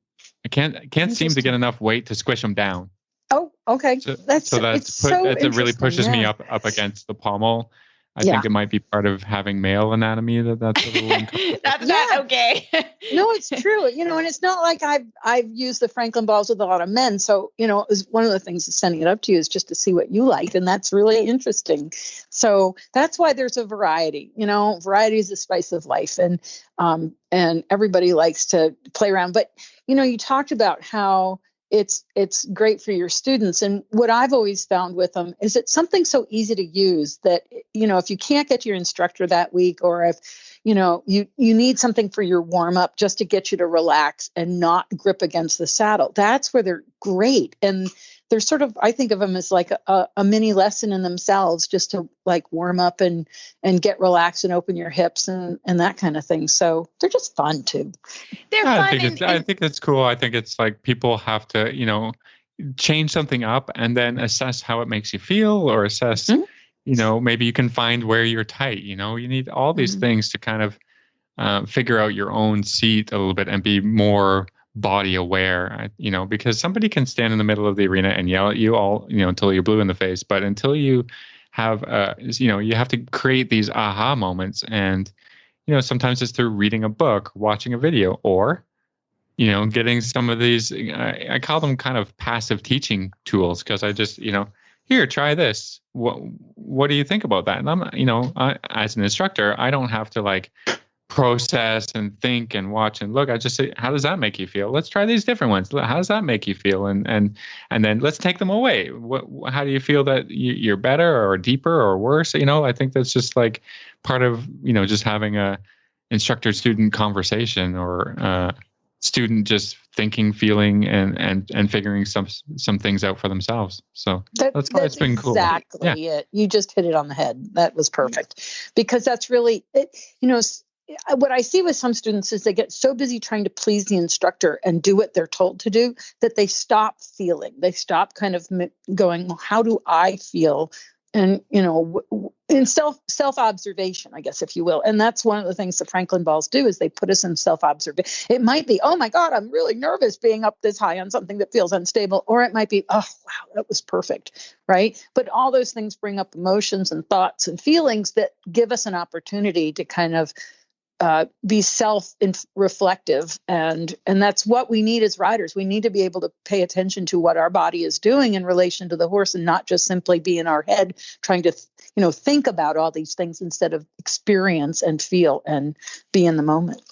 seem to get enough weight to squish them down. Oh, okay. It really pushes me up against the pommel. I think it might be part of having male anatomy that's a little uncomfortable. That's not okay. No, it's true. And it's not like I've used the Franklin balls with a lot of men. So, it was one of the things of sending it up to you is just to see what you like. And that's really interesting. So that's why there's a variety. Variety is the spice of life. And everybody likes to play around. But, you talked about how it's great for your students. And what I've always found with them is it's something so easy to use that, if you can't get to your instructor that week, or if, you need something for your warm up just to get you to relax and not grip against the saddle, that's where they're great. And they're sort of, I think of them as like a mini lesson in themselves, just to like warm up and get relaxed and open your hips and that kind of thing. So they're just fun too. They're fun. I think it's cool. I think it's like people have to, change something up and then assess how it makes you feel, or assess, maybe you can find where you're tight. You need all these things to kind of figure out your own seat a little bit and be more body aware, because somebody can stand in the middle of the arena and yell at you all, until you're blue in the face. But until you have, you have to create these aha moments. And, sometimes it's through reading a book, watching a video, or, getting some of these, I call them kind of passive teaching tools, because I just, here, try this. What do you think about that? And I'm, as an instructor, I don't have to like process and think and watch and look. I just say, how does that make you feel? Let's try these different ones. How does that make you feel? And then let's take them away. How do you feel that you're better or deeper or worse? I think that's just like part of, just having a instructor-student conversation, or student just thinking, feeling, and figuring some things out for themselves. So that's why it's been cool. Exactly it. You just hit it on the head. That was perfect, because that's really it. What I see with some students is they get so busy trying to please the instructor and do what they're told to do that they stop feeling. They stop kind of going, well, how do I feel? And, in self-observation, I guess, if you will. And that's one of the things the Franklin balls do, is they put us in self-observation. It might be, oh my God, I'm really nervous being up this high on something that feels unstable. Or it might be, oh, wow, that was perfect. Right. But all those things bring up emotions and thoughts and feelings that give us an opportunity to kind of be self-reflective. And that's what we need as riders. We need to be able to pay attention to what our body is doing in relation to the horse, and not just simply be in our head trying to, think about all these things, instead of experience and feel and be in the moment.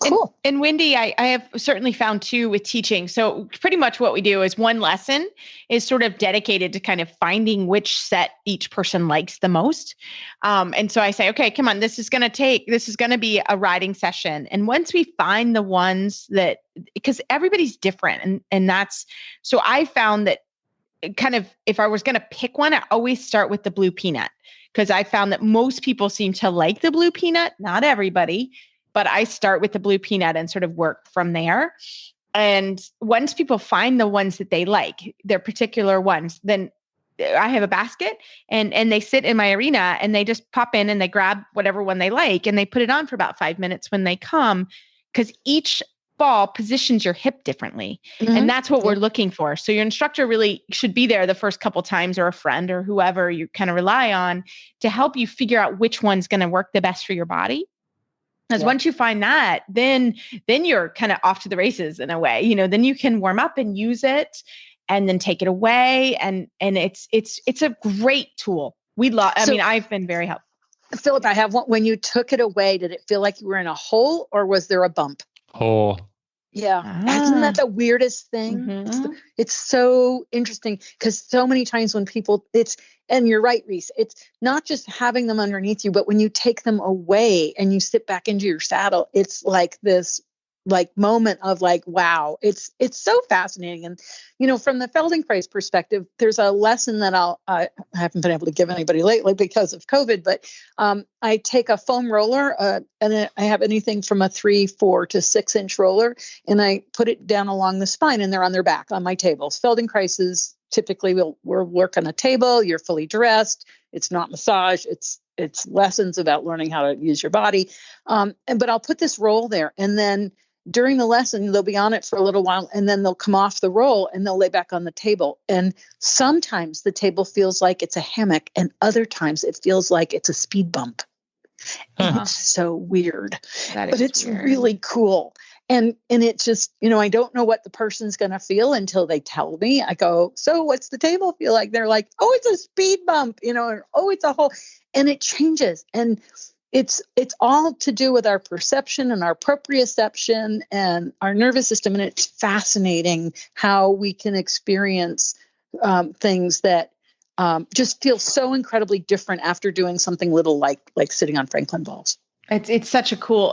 Cool. And Wendy, I have certainly found too with teaching. So pretty much what we do is one lesson is sort of dedicated to kind of finding which set each person likes the most. And so I say, okay, come on, this is going to be a riding session. And once we find the ones that, because everybody's different, and that's, so I found that kind of, if I was going to pick one, I always start with the blue peanut, because I found that most people seem to like the blue peanut, not everybody. But I start with the blue peanut and sort of work from there. And once people find the ones that they like, their particular ones, then I have a basket and they sit in my arena and they just pop in and they grab whatever one they like and they put it on for about 5 minutes when they come, because each ball positions your hip differently. Mm-hmm. And that's what we're looking for. So your instructor really should be there the first couple times, or a friend or whoever you kind of rely on to help you figure out which one's going to work the best for your body. Because once you find that, then you're kind of off to the races in a way, then you can warm up and use it and then take it away. And it's a great tool. I've been very helpful. Philip, I have one. When you took it away, did it feel like you were in a hole, or was there a bump? Hole. Yeah. Isn't that the weirdest thing? Mm-hmm. It's so interesting, because so many times when people, and you're right, Reese, it's not just having them underneath you, but when you take them away and you sit back into your saddle, it's like this moment of like, wow, it's so fascinating. And, from the Feldenkrais perspective, there's a lesson that I haven't been able to give anybody lately because of COVID, but I take a foam roller and I have anything from a 3, 4 to 6 inch roller, and I put it down along the spine, and they're on their back on my tables. Feldenkrais is typically we're work on a table. You're fully dressed. It's not massage. It's lessons about learning how to use your body. But I'll put this roll there, and then during the lesson, they'll be on it for a little while and then they'll come off the roll and they'll lay back on the table. And sometimes the table feels like it's a hammock and other times it feels like it's a speed bump. And it's so weird, but it's weird. Really cool. And it just, I don't know what the person's going to feel until they tell me. I go, so what's the table feel like? They're like, oh, it's a speed bump, or, oh, it's a whole, and it changes. And it's all to do with our perception and our proprioception and our nervous system. And it's fascinating how we can experience things that just feel so incredibly different after doing something little like sitting on Franklin balls. It's such a cool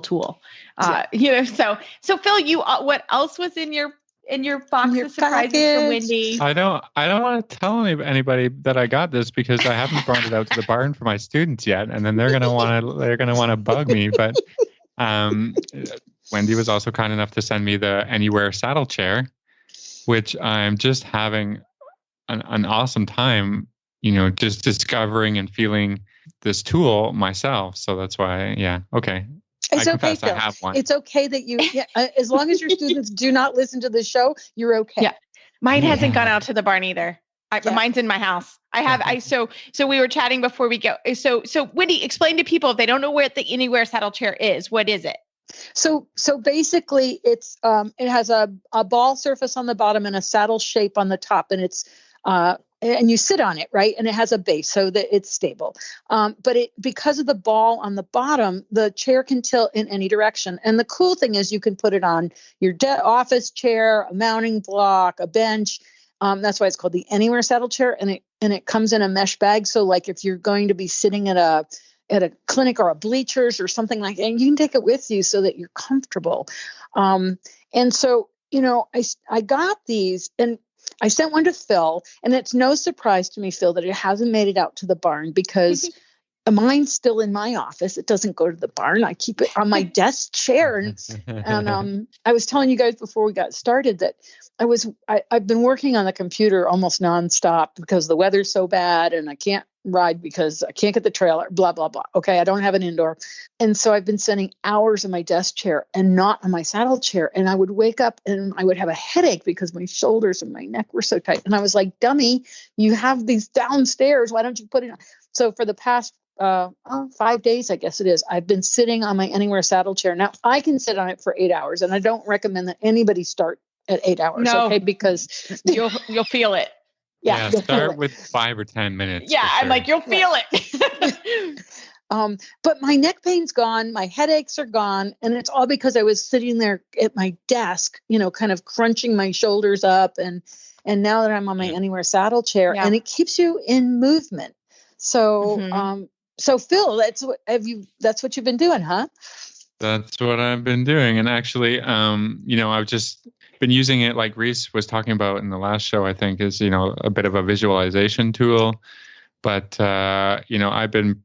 tool. So Phil, what else was in your box of surprises from Wendy? I don't want to tell anybody that I got this because I haven't brought it out to the barn for my students yet, and then they're gonna want to bug me. But Wendy was also kind enough to send me the Anywhere saddle chair, which I'm just having an awesome time, just discovering and feeling this tool myself. So that's why, okay. It's okay, Phil. I have one. It's okay that you, as long as your students do not listen to the show, you're okay. Yeah. Mine hasn't gone out to the barn either. Mine's in my house. So we were chatting before we go. So Wendy, explain to people if they don't know where the Anywhere saddle chair is, what is it? So basically it's, it has a ball surface on the bottom and a saddle shape on the top, and it's, and you sit on it, right? And it has a base so that it's stable. But because of the ball on the bottom, the chair can tilt in any direction. And the cool thing is you can put it on your office chair, a mounting block, a bench. That's why it's called the Anywhere saddle chair. And it comes in a mesh bag. So like if you're going to be sitting at a clinic or a bleachers or something like that, and you can take it with you so that you're comfortable. And so, I got these and I sent one to Phil, and it's no surprise to me, Phil, that it hasn't made it out to the barn because mine's still in my office. It doesn't go to the barn. I keep it on my desk chair. And I was telling you guys before we got started that I've been working on the computer almost nonstop because the weather's so bad and I can't ride because I can't get the trailer, blah, blah, blah. Okay. I don't have an indoor. And so I've been spending hours in my desk chair and not on my saddle chair. And I would wake up and I would have a headache because my shoulders and my neck were so tight. And I was like, dummy, you have these downstairs. Why don't you put it on? So for the past 5 days, I guess it is, I've been sitting on my Anywhere saddle chair. Now I can sit on it for 8 hours, and I don't recommend that anybody start at 8 hours. No, okay, because you'll feel it. Yeah, start with 5 or 10 minutes. Yeah, I'm like, you'll feel it. But my neck pain's gone, my headaches are gone, and it's all because I was sitting there at my desk, kind of crunching my shoulders up, and now that I'm on my Anywhere saddle chair, and it keeps you in movement. So, so Phil, that's what you've been doing, huh? That's what I've been doing, and actually, I've just been using it like Reese was talking about in the last show, I think, is, a bit of a visualization tool. But, I've been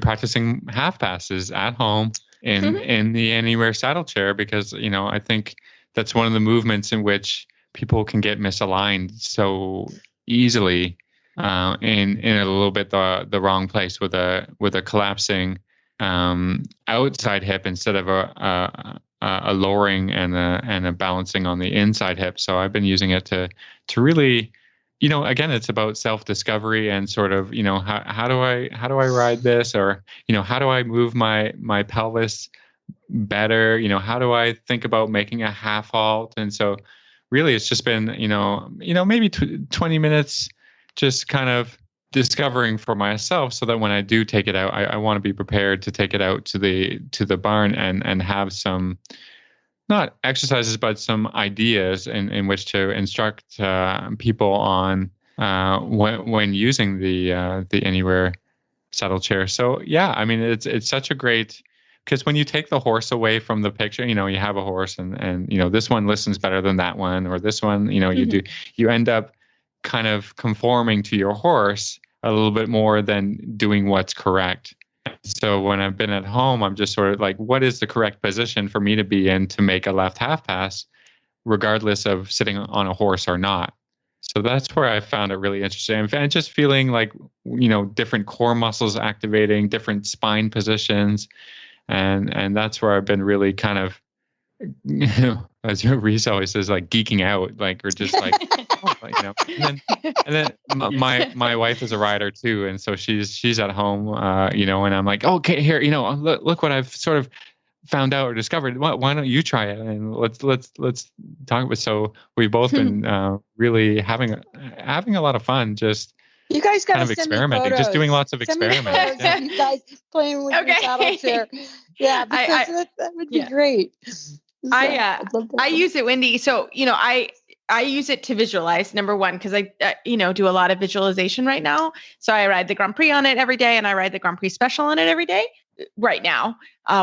practicing half passes at home in the Anywhere saddle chair because, I think that's one of the movements in which people can get misaligned so easily in a little bit the wrong place with a collapsing outside hip instead of a lowering and a balancing on the inside hip. So I've been using it to really, again, it's about self-discovery and sort of, how do I ride this, or, how do I move my pelvis better? How do I think about making a half halt? And so really it's just been, maybe 20 minutes just kind of discovering for myself so that when I do take it out, I want to be prepared to take it out to the barn and have some, not exercises, but some ideas in which to instruct people on when using the Anywhere saddle chair. So yeah, I mean, it's such a great, because when you take the horse away from the picture, you have a horse and this one listens better than that one, or this one, you end up kind of conforming to your horse a little bit more than doing what's correct. So when I've been at home, I'm just sort of like, what is the correct position for me to be in to make a left half pass, regardless of sitting on a horse or not? So that's where I found it really interesting. And just feeling like, different core muscles activating, different spine positions, And that's where I've been really kind of, as Reese always says, like geeking out, like, or just like, and then my wife is a rider too. And so she's at home, and I'm like, okay, here, look what I've sort of found out or discovered. Why don't you try it? And let's talk about. So we've both been really having a lot of fun, just you guys got kind of experimenting, just doing lots of experiments. Yeah. You guys playing with your saddle chair. Yeah, because that would be great. I use it, Wendy. So, I use it to visualize, number one, because I do a lot of visualization right now. So I ride the Grand Prix on it every day, and I ride the Grand Prix Special on it every day right now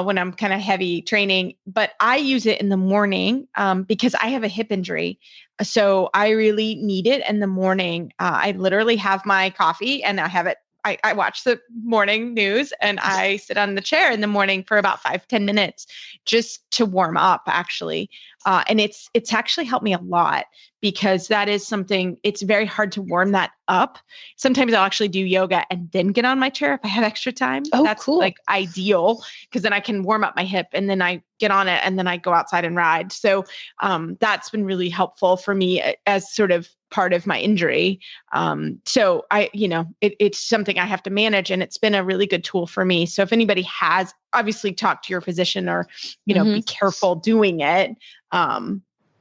when I'm kind of heavy training. But I use it in the morning because I have a hip injury. So I really need it in the morning. I literally have my coffee and I have it. I watch the morning news and I sit on the chair in the morning for about 5-10 minutes just to warm up, actually. And it's actually helped me a lot because that is something, it's very hard to warm that up. Sometimes I'll actually do yoga and then get on my chair if I have extra time. Oh, that's cool. Like ideal because then I can warm up my hip and then I get on it and then I go outside and ride. So that's been really helpful for me as sort of part of my injury. So it's something I have to manage and it's been a really good tool for me. So if anybody has, obviously talk to your physician or, be careful doing it.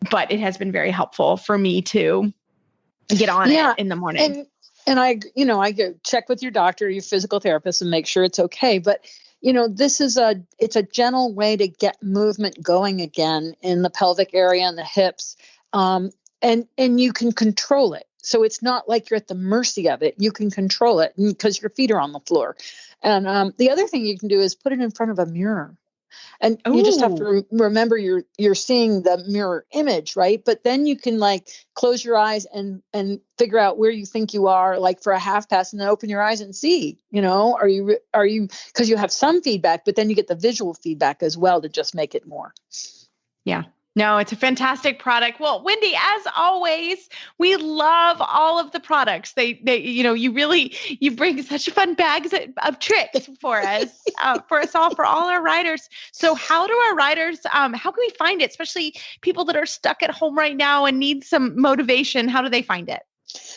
But it has been very helpful for me to get on it in the morning. And I go check with your doctor, your physical therapist, and make sure it's okay. But this is it's a gentle way to get movement going again in the pelvic area and the hips. And you can control it. So it's not like you're at the mercy of it. You can control it because your feet are on the floor. And the other thing you can do is put it in front of a mirror. And you just have to remember you're seeing the mirror image, right? But then you can like close your eyes and figure out where you think you are, like for a half pass, and then open your eyes and see, are you, because you have some feedback, but then you get the visual feedback as well to just make it more. Yeah. No, it's a fantastic product. Well, Wendy, as always, we love all of the products. They you bring such fun bags of tricks for us, for all our riders. So how do our riders, how can we find it? Especially people that are stuck at home right now and need some motivation. How do they find it?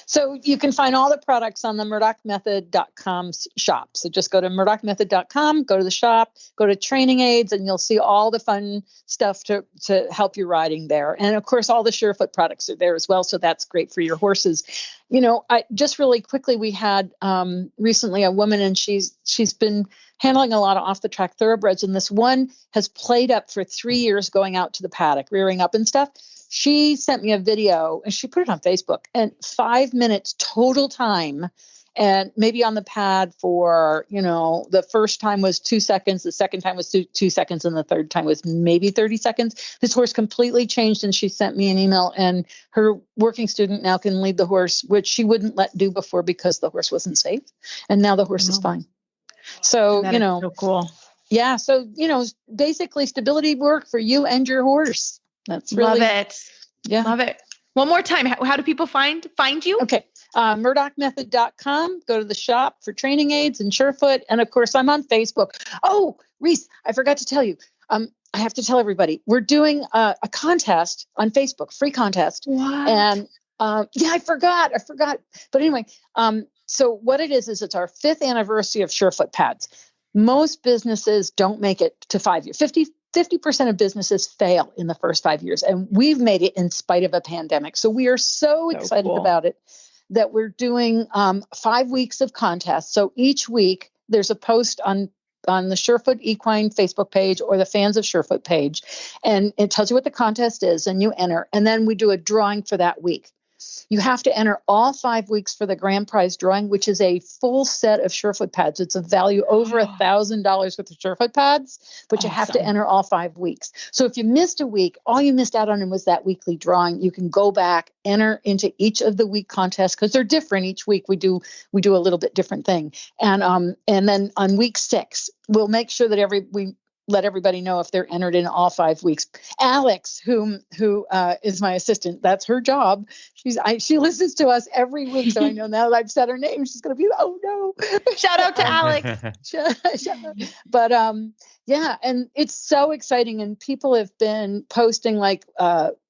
So you can find all the products on the murdochmethod.com shop. So just go to murdochmethod.com, go to the shop, go to training aids, and you'll see all the fun stuff to help your riding there. And of course, all the Surefoot products are there as well. So that's great for your horses. I just really quickly, we had recently a woman, and she's been handling a lot of off the track thoroughbreds. And this one has played up for 3 years going out to the paddock, rearing up and stuff. She sent me a video and she put it on Facebook, and 5 minutes total time. And maybe on the pad for, the first time was 2 seconds. The second time was 2 seconds. And the third time was maybe 30 seconds. This horse completely changed. And she sent me an email, and her working student now can lead the horse, which she wouldn't let do before because the horse wasn't safe. And now the horse is fine. So, that is so cool. Yeah. So, basically stability work for you and your horse. That's really, love it. Yeah. Love it. One more time. How do people find you? Okay. murdochmethod.com. Go to the shop for training aids and Surefoot. And of course, I'm on Facebook. Oh, Reese, I forgot to tell you. I have to tell everybody, we're doing a contest on Facebook, free contest. What? And I forgot. But anyway, so what it is it's our 5th anniversary of Surefoot pads. Most businesses don't make it to 5 years. 50% of businesses fail in the first 5 years, and we've made it in spite of a pandemic. So we are so excited about it that we're doing 5 weeks of contests. So each week there's a post on the Surefoot Equine Facebook page or the Fans of Surefoot page, and it tells you what the contest is, and you enter, and then we do a drawing for that week. You have to enter all 5 weeks for the grand prize drawing, which is a full set of Surefoot pads. It's a value over $1,000 worth of Surefoot pads, but you have to enter all 5 weeks. So if you missed a week, all you missed out on was that weekly drawing. You can go back, enter into each of the week contests because they're different each week. We do a little bit different thing. And then on week 6, we'll make sure that let everybody know if they're entered in all 5 weeks. Alex, who is my assistant, that's her job. She listens to us every week, so I know now that I've said her name, she's going to be, oh no. Shout out to Alex. Shout out. But yeah, and it's so exciting, and people have been posting like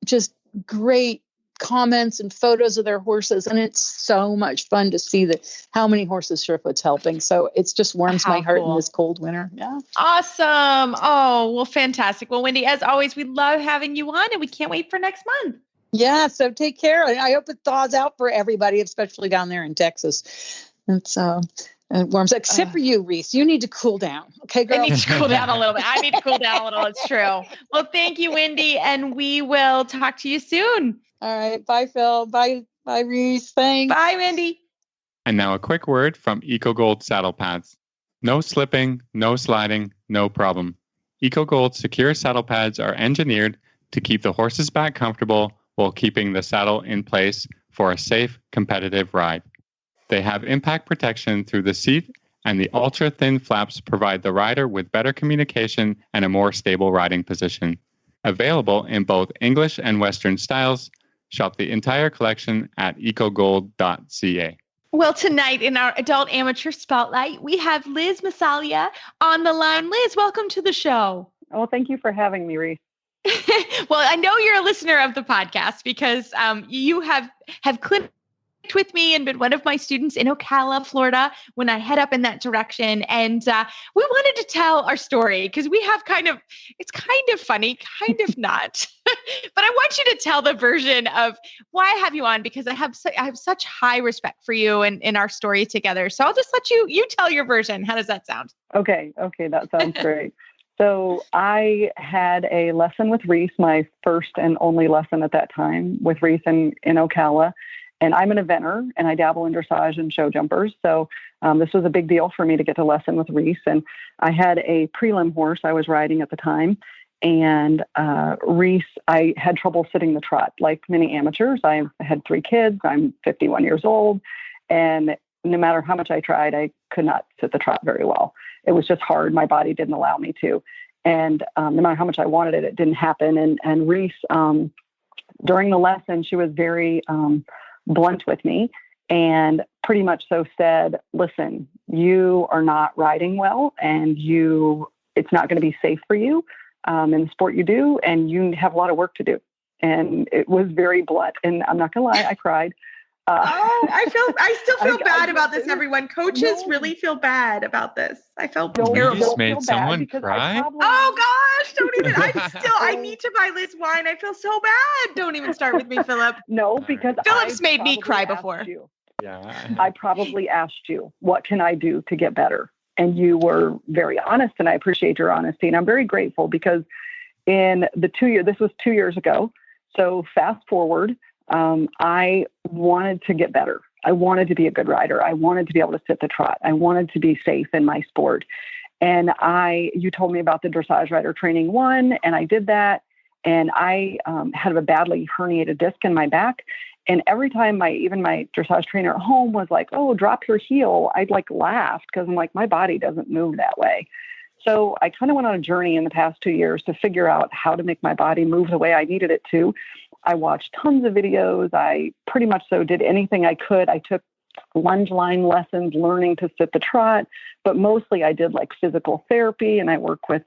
just great comments and photos of their horses, and it's so much fun to see how many horses Surefoot's helping. So it's just warms my heart in this cold winter. Yeah. Awesome. Oh, well, fantastic. Well, Wendy, as always, we love having you on, and we can't wait for next month. Yeah. So take care. And I hope it thaws out for everybody, especially down there in Texas. It's it warms, except for you, Reese. You need to cool down. Okay, girl? I need to cool down a little bit. I need to cool down a little. It's true. Well, thank you, Wendy, and we will talk to you soon. All right. Bye, Phil. Bye, Reese. Thanks. Bye, Wendy. And now a quick word from EcoGold saddle pads. No slipping, no sliding, no problem. EcoGold secure saddle pads are engineered to keep the horse's back comfortable while keeping the saddle in place for a safe, competitive ride. They have impact protection through the seat, and the ultra-thin flaps provide the rider with better communication and a more stable riding position. Available in both English and Western styles. Shop the entire collection at ecogold.ca. Well, tonight in our Adult Amateur Spotlight, we have Liz Messaglia on the line. Liz, welcome to the show. Oh, thank you for having me, Reese. Well, I know you're a listener of the podcast because you have clicked with me and been one of my students in Ocala, Florida, when I head up in that direction. And we wanted to tell our story because we have it's kind of funny, kind of not. But I want you to tell the version of why I have you on, because I have such high respect for you and in our story together. So I'll just let you tell your version. How does that sound? Okay, that sounds great. So I had a lesson with Reese, my first and only lesson at that time with Reese in Ocala. And I'm an eventer, and I dabble in dressage and show jumpers. So this was a big deal for me to get to lesson with Reese. And I had a prelim horse I was riding at the time. And Reese, I had trouble sitting the trot. Like many amateurs, I had 3 kids. I'm 51 years old. And no matter how much I tried, I could not sit the trot very well. It was just hard. My body didn't allow me to. And no matter how much I wanted it, it didn't happen. And Reese, during the lesson, she was very blunt with me and pretty much so said, listen, you are not riding well, and it's not going to be safe for you in the sport you do, and you have a lot of work to do. And it was very blunt, and I'm not going to lie, I cried. I still feel bad about this, everyone. Coaches really feel bad about this. I felt terrible. You just made someone cry? Oh gosh, don't even. I need to buy Liz wine. I feel so bad. Don't even start with me, Philip. No, because Philip's made me cry before. Yeah. I probably asked you, what can I do to get better? And you were very honest, and I appreciate your honesty. And I'm very grateful because in the 2 years, this was 2 years ago. So fast forward, I wanted to get better. I wanted to be a good rider. I wanted to be able to sit the trot. I wanted to be safe in my sport. And you told me about the Dressage Rider Training 1, and I did that. And I had a badly herniated disc in my back. And every time even my dressage trainer at home was like, oh, drop your heel, I'd laugh because I'm like, my body doesn't move that way. So I kind of went on a journey in the past 2 years to figure out how to make my body move the way I needed it to. I watched tons of videos. I pretty much did anything I could. I took lunge line lessons, learning to sit the trot, but mostly I did physical therapy. And I worked with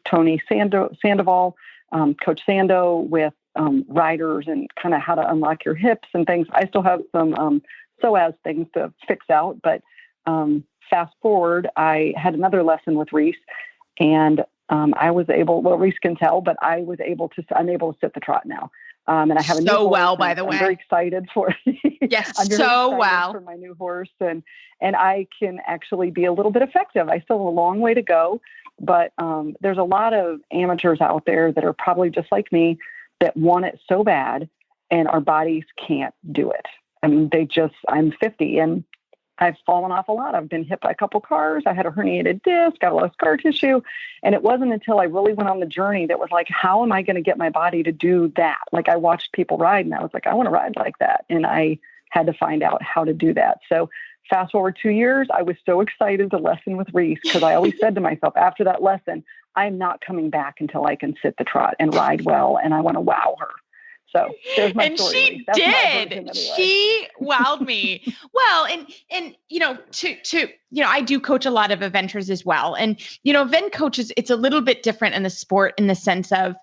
Tony Sandoval, Coach Sando, with riders and kind of how to unlock your hips and things. I still have some psoas things to fix out, but fast forward, I had another lesson with Reese, and I was able, Reese can tell, but I'm able to sit the trot now. And I have a new horse, well, by the way. I'm very excited for Yes, I'm very excited for my new horse, and I can actually be a little bit effective. I still have a long way to go, but there's a lot of amateurs out there that are probably just like me that want it so bad, and our bodies can't do it. I mean, I'm 50 and I've fallen off a lot. I've been hit by a couple cars. I had a herniated disc, got a lot of scar tissue. And it wasn't until I really went on the journey that was how am I going to get my body to do that? I watched people ride and I was like, I want to ride like that. And I had to find out how to do that. So Fast forward 2 years, I was so excited to lesson with Reese because I always said to myself after that lesson, I'm not coming back until I can sit the trot and ride well, and I want to wow her. So there's my and story. She That's did. anyway. She wowed me. Well, and I do coach a lot of eventers as well. And, event coaches, it's a little bit different in the sport in the sense of,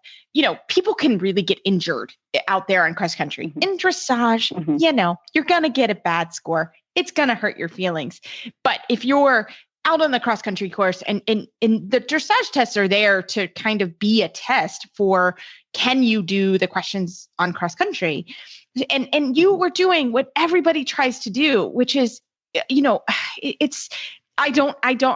people can really get injured out there in cross country. Mm-hmm. In dressage, you're going to get a bad score. It's going to hurt your feelings. But if you're out on the cross country course and the dressage tests are there to kind of be a test for, can you do the questions on cross country? And you were doing what everybody tries to do, which is, I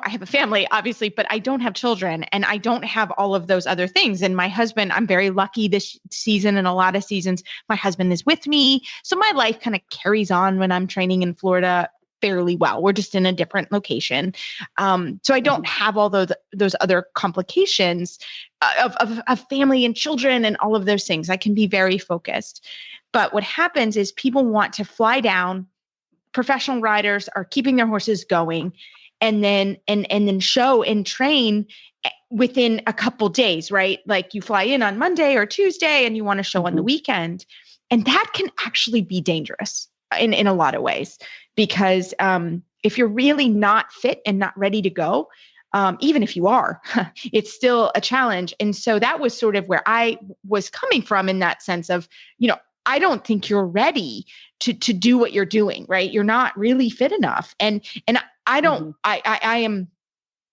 have a family, obviously, but I don't have children and I don't have all of those other things. And my husband, I'm very lucky this season and a lot of seasons, my husband is with me. So my life kind of carries on when I'm training in Florida fairly well. We're just in a different location. So I don't have all those other complications of family and children and all of those things. I can be very focused. But what happens is people want to fly down. Professional riders are keeping their horses going and then show and train within a couple days, right? Like you fly in on Monday or Tuesday and you want to show on the weekend. And that can actually be dangerous in a lot of ways, because if you're really not fit and not ready to go, even if you are, it's still a challenge. And so that was sort of where I was coming from in that sense of, I don't think you're ready to do what you're doing, right? You're not really fit enough. And I don't, I am,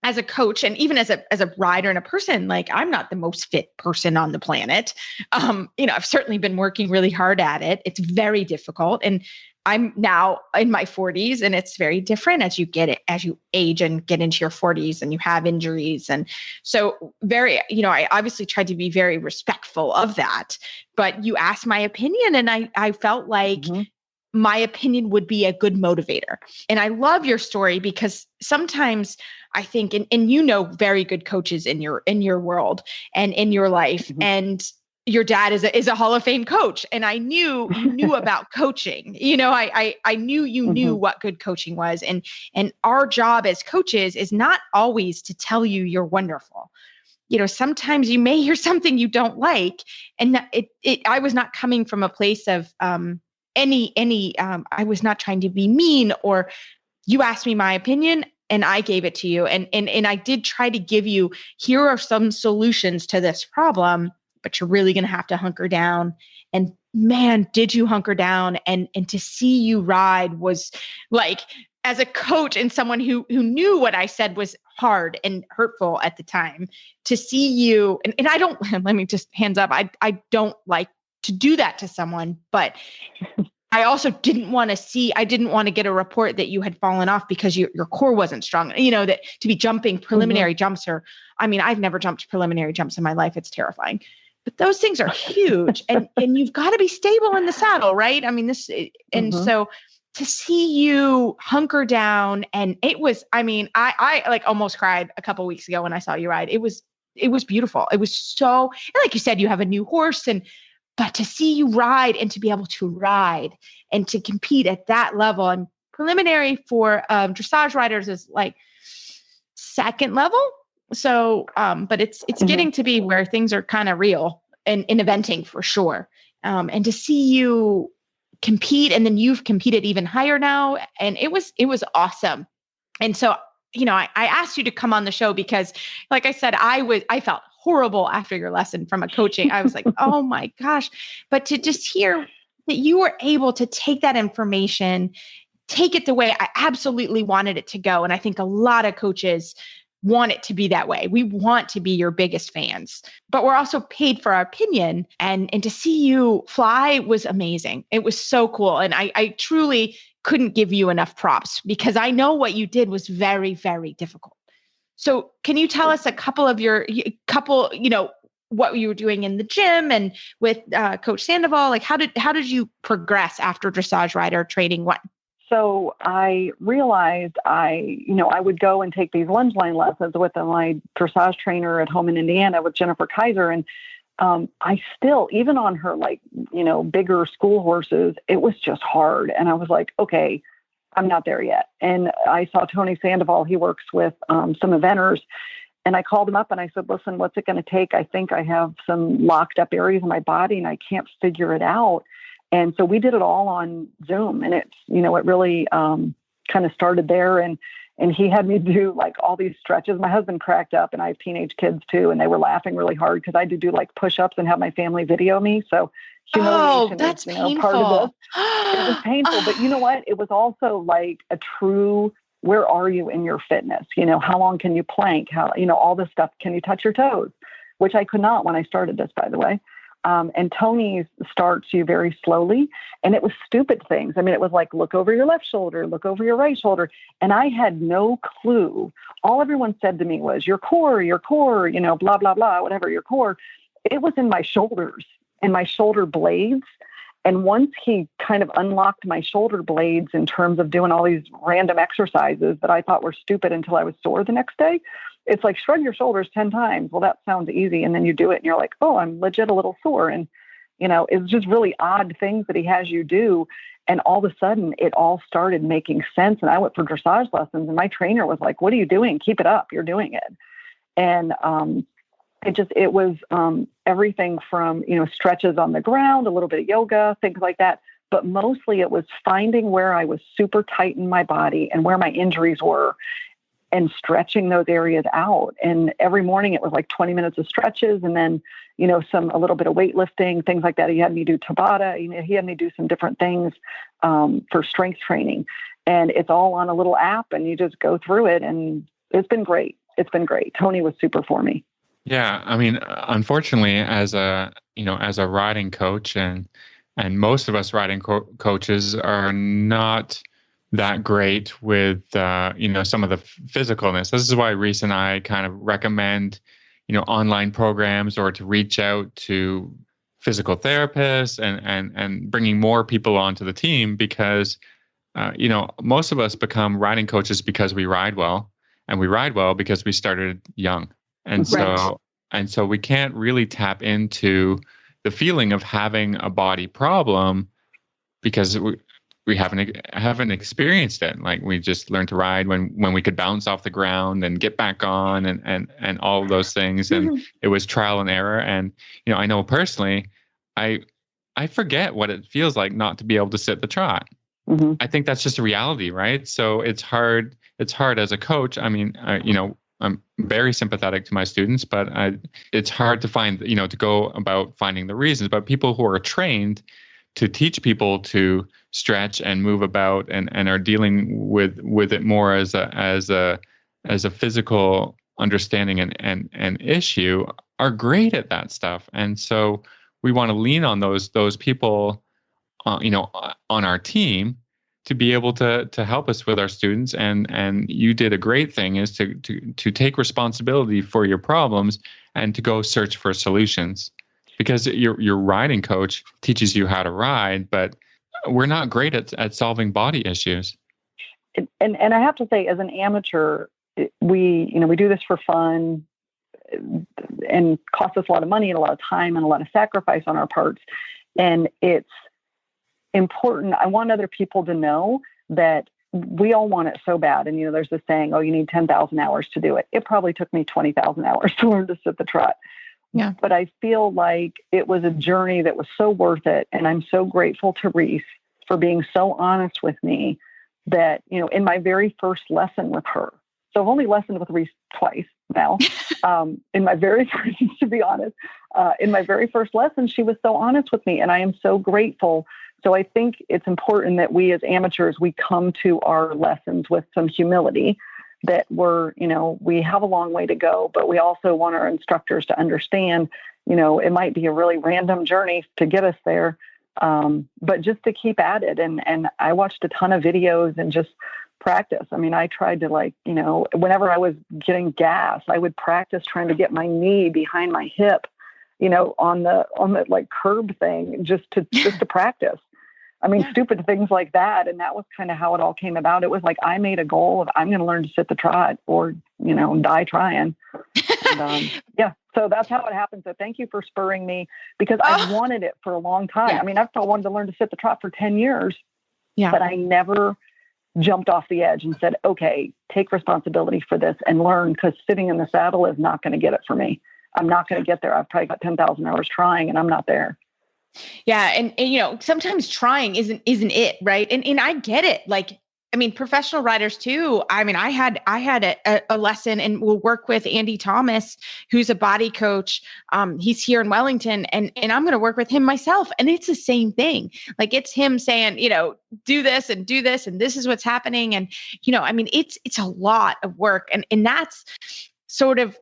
as a coach and even as a rider and a person, like I'm not the most fit person on the planet. I've certainly been working really hard at it. It's very difficult. And I'm now in my 40s and it's very different as you age and get into your 40s and you have injuries. And so I obviously tried to be very respectful of that, but you asked my opinion and I felt like my opinion would be a good motivator. And I love your story because sometimes I think, and very good coaches in your world and in your life, and your dad is a Hall of Fame coach. And I knew you knew about coaching. I knew you knew what good coaching was. And our job as coaches is not always to tell you you're wonderful. Sometimes you may hear something you don't like. And I was not coming from a place of I was not trying to be mean, or you asked me my opinion and I gave it to you. And I did try to give you, here are some solutions to this problem, but you're really going to have to hunker down. And man, did you hunker down? And to see you ride was like, as a coach and someone who knew what I said was hard and hurtful at the time, to see you, and I don't, let me just hands up, I don't like to do that to someone, but I also didn't want to get a report that you had fallen off because your core wasn't strong, that to be jumping preliminary jumps I've never jumped preliminary jumps in my life. It's terrifying, but those things are huge and you've got to be stable in the saddle, right? So to see you hunker down, and it was, I like almost cried a couple of weeks ago when I saw you ride. It was beautiful. It was so, and like you said, you have a new horse but to see you ride and to be able to ride and to compete at that level, and preliminary for dressage riders is like second level. So, but it's getting to be where things are kind of real in eventing for sure. And to see you compete, and then you've competed even higher now. And it was awesome. And so, I asked you to come on the show because, like I said, I felt horrible after your lesson from a coaching. I was like, oh my gosh. But to just hear that you were able to take that information, take it the way I absolutely wanted it to go. And I think a lot of coaches want it to be that way. We want to be your biggest fans, but we're also paid for our opinion. And to see you fly was amazing. It was so cool. And I truly couldn't give you enough props because I know what you did was very, very difficult. So can you tell us a couple of what you were doing in the gym and with Coach Sandoval? Like how did you progress after dressage rider training one? So I realized I would go and take these lunge line lessons with my dressage trainer at home in Indiana with Jennifer Kaiser. And I still, even on her bigger school horses, it was just hard. And I was like, okay, I'm not there yet. And I saw Tony Sandoval. He works with some eventers. And I called him up and I said, listen, what's it going to take? I think I have some locked up areas in my body and I can't figure it out. And so we did it all on Zoom. And it's, it really kind of started there. And he had me do like all these stretches. My husband cracked up, and I have teenage kids too. And they were laughing really hard because I had to do like push-ups and have my family video me. So humiliation that's is, painful. part of this. It was painful, but you know what? It was also like a true, where are you in your fitness? How long can you plank? How, all this stuff. Can you touch your toes? Which I could not when I started this, by the way. And Tony starts you very slowly. And it was stupid things. I mean, it was like, look over your left shoulder, look over your right shoulder. And I had no clue. All everyone said to me was your core, blah, blah, blah, whatever, your core. It was in my shoulders and my shoulder blades. And once he kind of unlocked my shoulder blades in terms of doing all these random exercises that I thought were stupid until I was sore the next day, it's like shrug your shoulders 10 times. Well, that sounds easy. And then you do it and you're like, oh, I'm legit a little sore. And, it's just really odd things that he has you do. And all of a sudden it all started making sense. And I went for dressage lessons and my trainer was like, what are you doing? Keep it up. You're doing it. And, it was everything from, stretches on the ground, a little bit of yoga, things like that. But mostly it was finding where I was super tight in my body and where my injuries were and stretching those areas out. And every morning it was like 20 minutes of stretches and then, a little bit of weightlifting, things like that. He had me do Tabata. He had me do some different things for strength training. And it's all on a little app and you just go through it. And it's been great. It's been great. Tony was super for me. Yeah, I mean, unfortunately, as a riding coach, and most of us riding coaches are not that great with some of the physicalness. This is why Reese and I kind of recommend online programs or to reach out to physical therapists and bringing more people onto the team because most of us become riding coaches because we ride well, and we ride well because we started young. And so we can't really tap into the feeling of having a body problem because we haven't experienced it. Like we just learned to ride when we could bounce off the ground and get back on and all of those things. And it was trial and error. And, I know personally, I forget what it feels like not to be able to sit the trot. Mm-hmm. I think that's just a reality, right? So it's hard as a coach. I mean, I'm very sympathetic to my students, but it's hard to find, to go about finding the reasons. But people who are trained to teach people to stretch and move about and are dealing with it more as a physical understanding and issue are great at that stuff. And so we want to lean on those people, on our team to be able to help us with our students. And you did a great thing is to take responsibility for your problems and to go search for solutions, because your riding coach teaches you how to ride, but we're not great at solving body issues. And I have to say, as an amateur, we do this for fun and costs us a lot of money and a lot of time and a lot of sacrifice on our parts. And it's important. I want other people to know that we all want it so bad. And, there's this saying, oh, you need 10,000 hours to do it. It probably took me 20,000 hours to learn to sit the trot. Yeah. But I feel like it was a journey that was so worth it. And I'm so grateful to Reese for being so honest with me that, in my very first lesson with her, so I've only lessoned with Reese twice now. In my very first, to be honest, in my very first lesson, she was so honest with me and I am so grateful. So I think it's important that we as amateurs, we come to our lessons with some humility that we have a long way to go, but we also want our instructors to understand, it might be a really random journey to get us there. But just to keep at it. And I watched a ton of videos and just practice. I mean, I tried to whenever I was getting gas, I would practice trying to get my knee behind my hip, on the like curb thing, just to practice. I mean, stupid things like that. And that was kind of how it all came about. It was like, I made a goal of, I'm going to learn to sit the trot or, die trying. And, so that's how it happened. So thank you for spurring me because I wanted it for a long time. Yeah. I mean, I've wanted to learn to sit the trot for 10 years, but I never jumped off the edge and said, okay, take responsibility for this and learn, because sitting in the saddle is not going to get it for me. I'm not going to get there. I've probably got 10,000 hours trying and I'm not there. Yeah. And sometimes trying isn't it, right? And I get it. Like, I mean, professional riders too. I mean, I had a lesson, and we'll work with Andy Thomas, who's a body coach. He's here in Wellington, and I'm going to work with him myself. And it's the same thing. Like, it's him saying, do this, and this is what's happening. And, I mean, it's a lot of work, and that's sort of,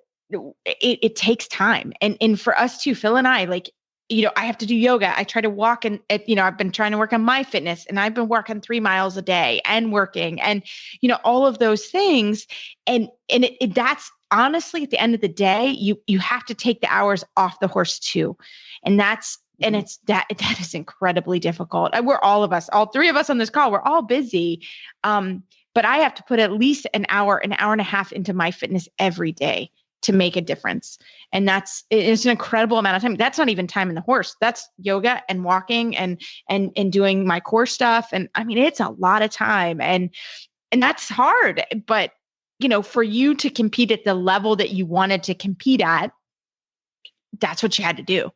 it takes time. And for us too, Phil and I, like, I have to do yoga. I try to walk, and I've been trying to work on my fitness, and I've been working 3 miles a day and working, and all of those things. And that's honestly, at the end of the day, you have to take the hours off the horse too. And that is incredibly difficult. We're all three of us on this call, we're all busy. But I have to put at least an hour and a half into my fitness every day to make a difference. And it's an incredible amount of time. That's not even time in the horse. That's yoga and walking and doing my core stuff. And I mean, it's a lot of time, and that's hard, but for you to compete at the level that you wanted to compete at, that's what you had to do.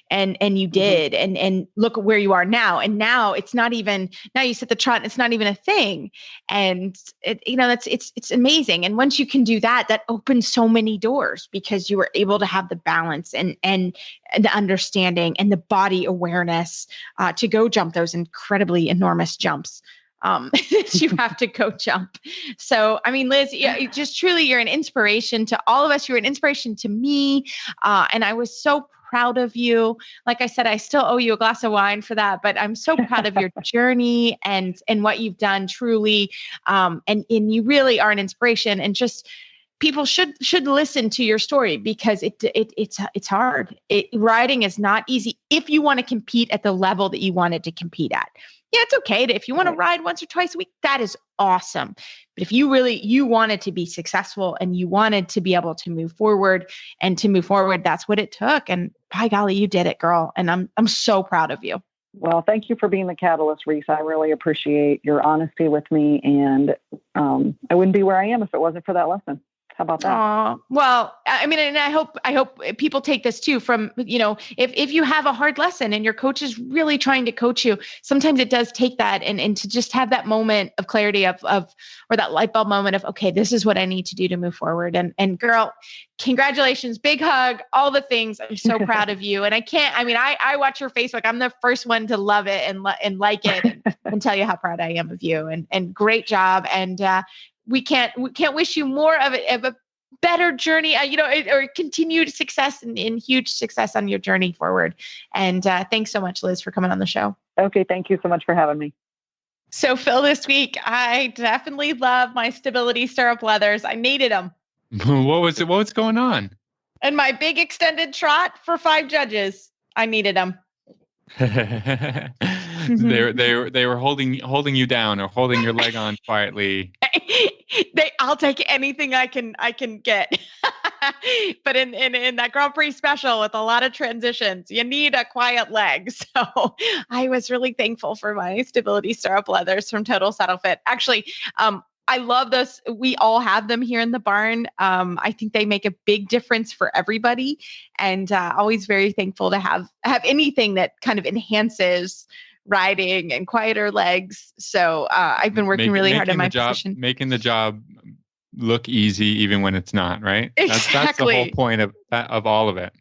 And you did, and look at where you are now. And now it's not even, now you set the trot, and it's not even a thing. And it's amazing. And once you can do that, that opens so many doors, because you were able to have the balance and the understanding and the body awareness to go jump those incredibly enormous jumps that you have to go jump. So, I mean, Liz, just truly, you're an inspiration to all of us. You're an inspiration to me. And I was so proud of you. Like I said, I still owe you a glass of wine for that, but I'm so proud of your journey and what you've done, truly. And you really are an inspiration, and just people should listen to your story, because it's hard. Riding is not easy if you want to compete at the level that you wanted to compete at. Yeah, it's okay if you want to ride once or twice a week, that is awesome. But if you wanted to be successful, and you wanted to be able to move forward, that's what it took. And by golly, you did it, girl. And I'm so proud of you. Well, thank you for being the catalyst, Reese. I really appreciate your honesty with me. And I wouldn't be where I am if it wasn't for that lesson. How about that? Well, I mean, and I hope people take this too from, if you have a hard lesson and your coach is really trying to coach you, sometimes it does take that and to just have that moment of clarity or that light bulb moment of, okay, this is what I need to do to move forward. And girl, congratulations, big hug, all the things. I'm so proud of you. And I watch your Facebook. I'm the first one to love it and like it and tell you how proud I am of you, and great job. And, we can't wish you more of a better journey, or continued success and huge success on your journey forward. And thanks so much, Liz, for coming on the show. Okay. Thank you so much for having me. So Phil, this week, I definitely love my stability stirrup leathers. I needed them. What was it? What's going on? And my big extended trot for 5 judges. I needed them. They were holding you down, or holding your leg on quietly. I'll take anything I can get. But in that Grand Prix special with a lot of transitions, you need a quiet leg. So I was really thankful for my stability stirrup leathers from Total Saddle Fit. Actually, I love those. We all have them here in the barn. I think they make a big difference for everybody, and always very thankful to have anything that kind of enhances riding and quieter legs. So I've been working really hard on my position. Making the job look easy even when it's not, right? Exactly. That's the whole point of all of it.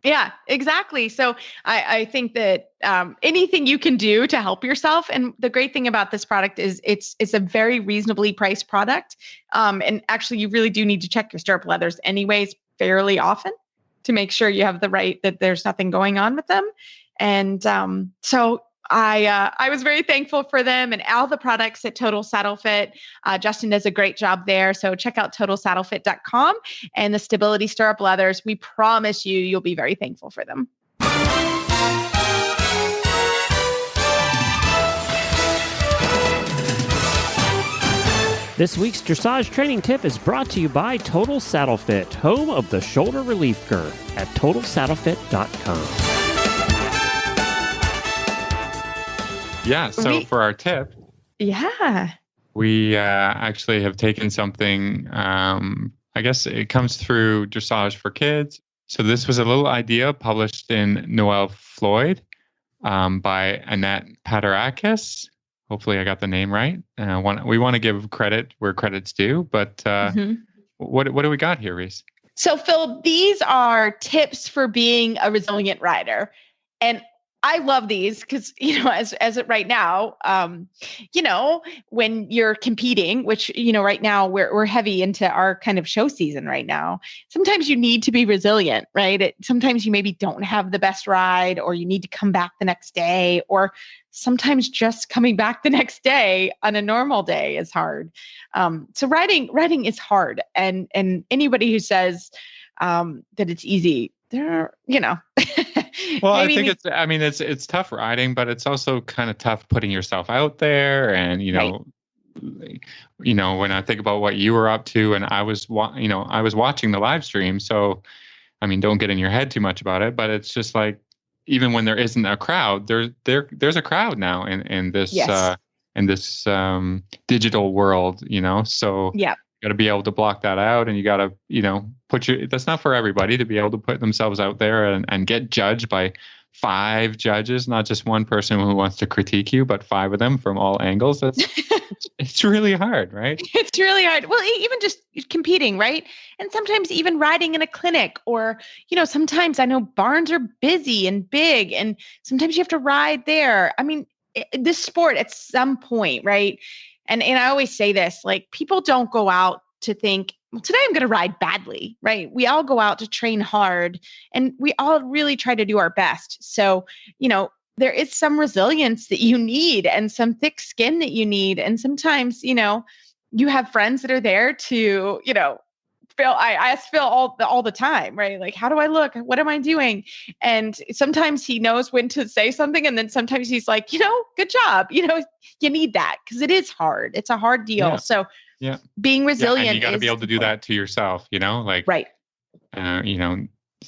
Yeah, exactly. So I think that anything you can do to help yourself. And the great thing about this product is it's a very reasonably priced product. And actually, you really do need to check your stirrup leathers anyways fairly often to make sure you have that there's nothing going on with them. And so I was very thankful for them and all the products at Total Saddle Fit. Justin does a great job there. So check out totalsaddlefit.com and the stability stirrup leathers. We promise you'll be very thankful for them. This week's dressage training tip is brought to you by Total Saddle Fit, home of the shoulder relief girth at totalsaddlefit.com. Yeah. So for our tip. Yeah. we actually have taken something, I guess it comes through Dressage for Kids. So this was a little idea published in Noel Floyd by Annette Paterakis. Hopefully I got the name right. We want to give credit where credit's due, but what do we got here, Reese? So Phil, these are tips for being a resilient rider. And I love these because, as right now, when you're competing, which, right now we're heavy into our kind of show season right now. Sometimes you need to be resilient, right? Sometimes you maybe don't have the best ride, or you need to come back the next day, or sometimes just coming back the next day on a normal day is hard. So riding is hard. And anybody who says that it's easy, they're, Well, I think it's tough riding, but it's also kind of tough putting yourself out there. And, when I think about what you were up to, and I was watching the live stream. So, don't get in your head too much about it, but it's just like, even when there isn't a crowd, there's a crowd now in this, yes. In this digital world, so yeah. You got to be able to block that out, and you got to, that's not for everybody to be able to put themselves out there and get judged by 5 judges, not just one person who wants to critique you, but 5 of them from all angles. It's really hard, right? It's really hard. Well, even just competing, right? And sometimes even riding in a clinic, or, sometimes I know barns are busy and big, and sometimes you have to ride there. This sport at some point, right? And I always say this, like, people don't go out to think, well, today I'm going to ride badly, right? We all go out to train hard, and we all really try to do our best. So, there is some resilience that you need, and some thick skin that you need. And sometimes, you have friends that are there to, Phil, I ask Phil all the time, right? Like, how do I look? What am I doing? And sometimes he knows when to say something. And then sometimes he's like, good job. You need that, because it is hard. It's a hard deal. Yeah. So being and resilient, you got to be able to do that to yourself, right.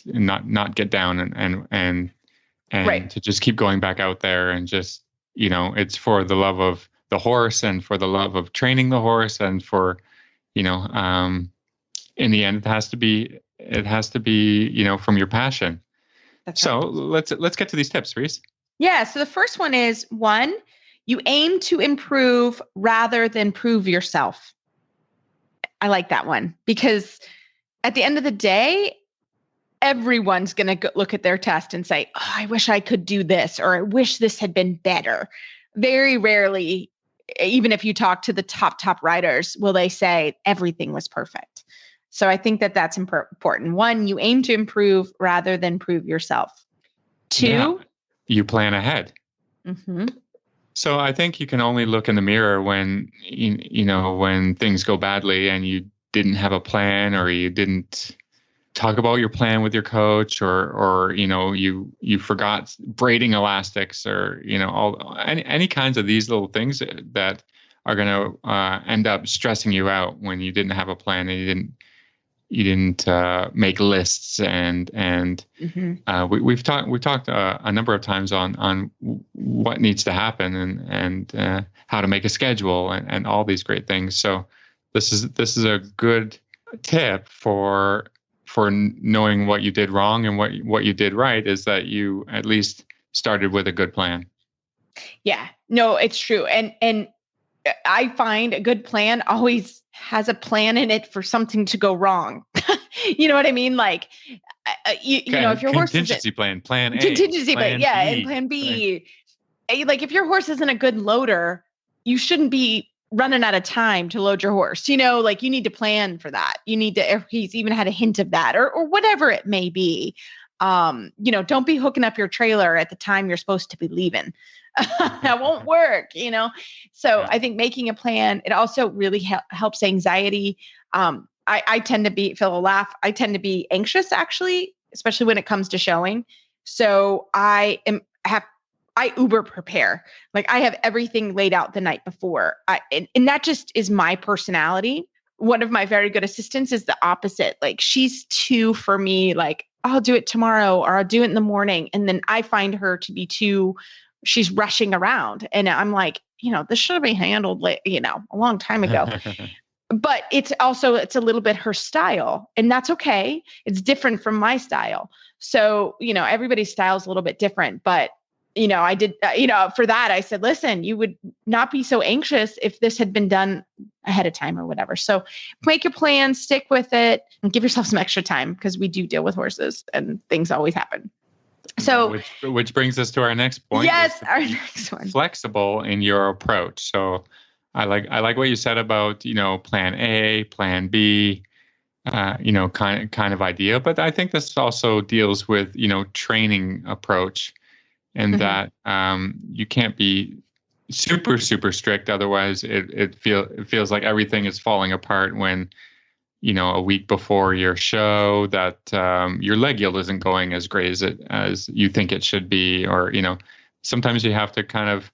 Not get down and right. to just keep going back out there, and just, it's for the love of the horse, and for the love of training the horse, and for, in the end, it has to be, from your passion. That's so right. let's get to these tips, Reese. Yeah. So the first one is, 1, you aim to improve rather than prove yourself. I like that one, because at the end of the day, everyone's going to look at their test and say, oh, I wish I could do this, or I wish this had been better. Very rarely, even if you talk to the top riders, will they say everything was perfect. So I think that that's important. 1, you aim to improve rather than prove yourself. 2, you plan ahead. Mm-hmm. So I think you can only look in the mirror when, when things go badly and you didn't have a plan, or you didn't talk about your plan with your coach, or you forgot braiding elastics, or, any kinds of these little things that are going to end up stressing you out when you didn't have a plan, and you didn't make lists, and mm-hmm. we've talked a number of times on what needs to happen, and how to make a schedule, and all these great things. So this is a good tip for knowing what you did wrong and what you did right, is that you at least started with a good plan. Yeah, no, it's true. And I find a good plan always has a plan in it for something to go wrong. You know what I mean? Like, if your horse contingency plan, plan A, contingency plan, B, and plan B. Like, if your horse isn't a good loader, you shouldn't be running out of time to load your horse. Like, you need to plan for that. You need to, if he's even had a hint of that, or whatever it may be. Don't be hooking up your trailer at the time you're supposed to be leaving. That won't work, So I think making a plan, it also really helps anxiety. I tend to be, Phil will laugh, I tend to be anxious, actually, especially when it comes to showing. So I Uber prepare. Like, I have everything laid out the night before. And that just is my personality. One of my very good assistants is the opposite. Like, she's too, for me, like, I'll do it tomorrow, or I'll do it in the morning. And then I find her to be too she's rushing around. And I'm like, this should have been handled, a long time ago. But it's a little bit her style, and that's okay. It's different from my style. So, everybody's style is a little bit different, but I did, for that, I said, listen, you would not be so anxious if this had been done ahead of time or whatever. So make your plan, stick with it, and give yourself some extra time, because we do deal with horses and things always happen. So, which brings us to our next point. Yes, our next one. Flexible in your approach. So I like what you said about, plan A, plan B, kind of idea. But I think this also deals with, training approach. And that you can't be super, super strict. Otherwise, it feels like everything is falling apart when, a week before your show, that your leg yield isn't going as great as you think it should be. Or, sometimes you have to kind of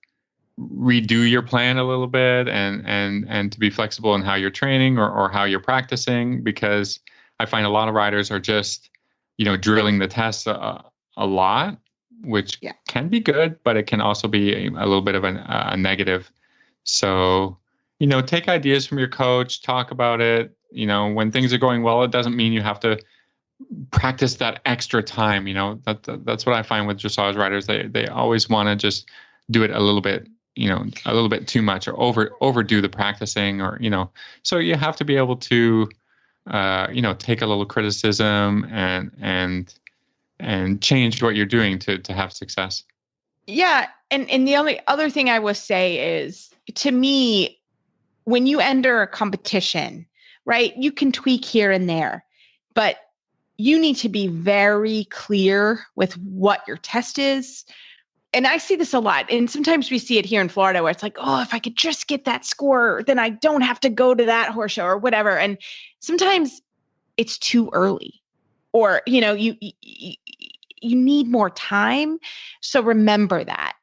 redo your plan a little bit and to be flexible in how you're training or how you're practicing, because I find a lot of riders are just, drilling the tests a lot, which can be good, but it can also be a little bit of a negative. So, take ideas from your coach, talk about it. When things are going well, it doesn't mean you have to practice that extra time. That's what I find with dressage riders. They always want to just do it a little bit too much, or overdo the practicing, or, so you have to be able to, take a little criticism and change what you're doing to have success. Yeah. And the only other thing I will say is, to me, when you enter a competition, right, you can tweak here and there, but you need to be very clear with what your test is. And I see this a lot. And sometimes we see it here in Florida where it's like, oh, if I could just get that score, then I don't have to go to that horse show or whatever. And sometimes it's too early, or, you need more time. So remember that,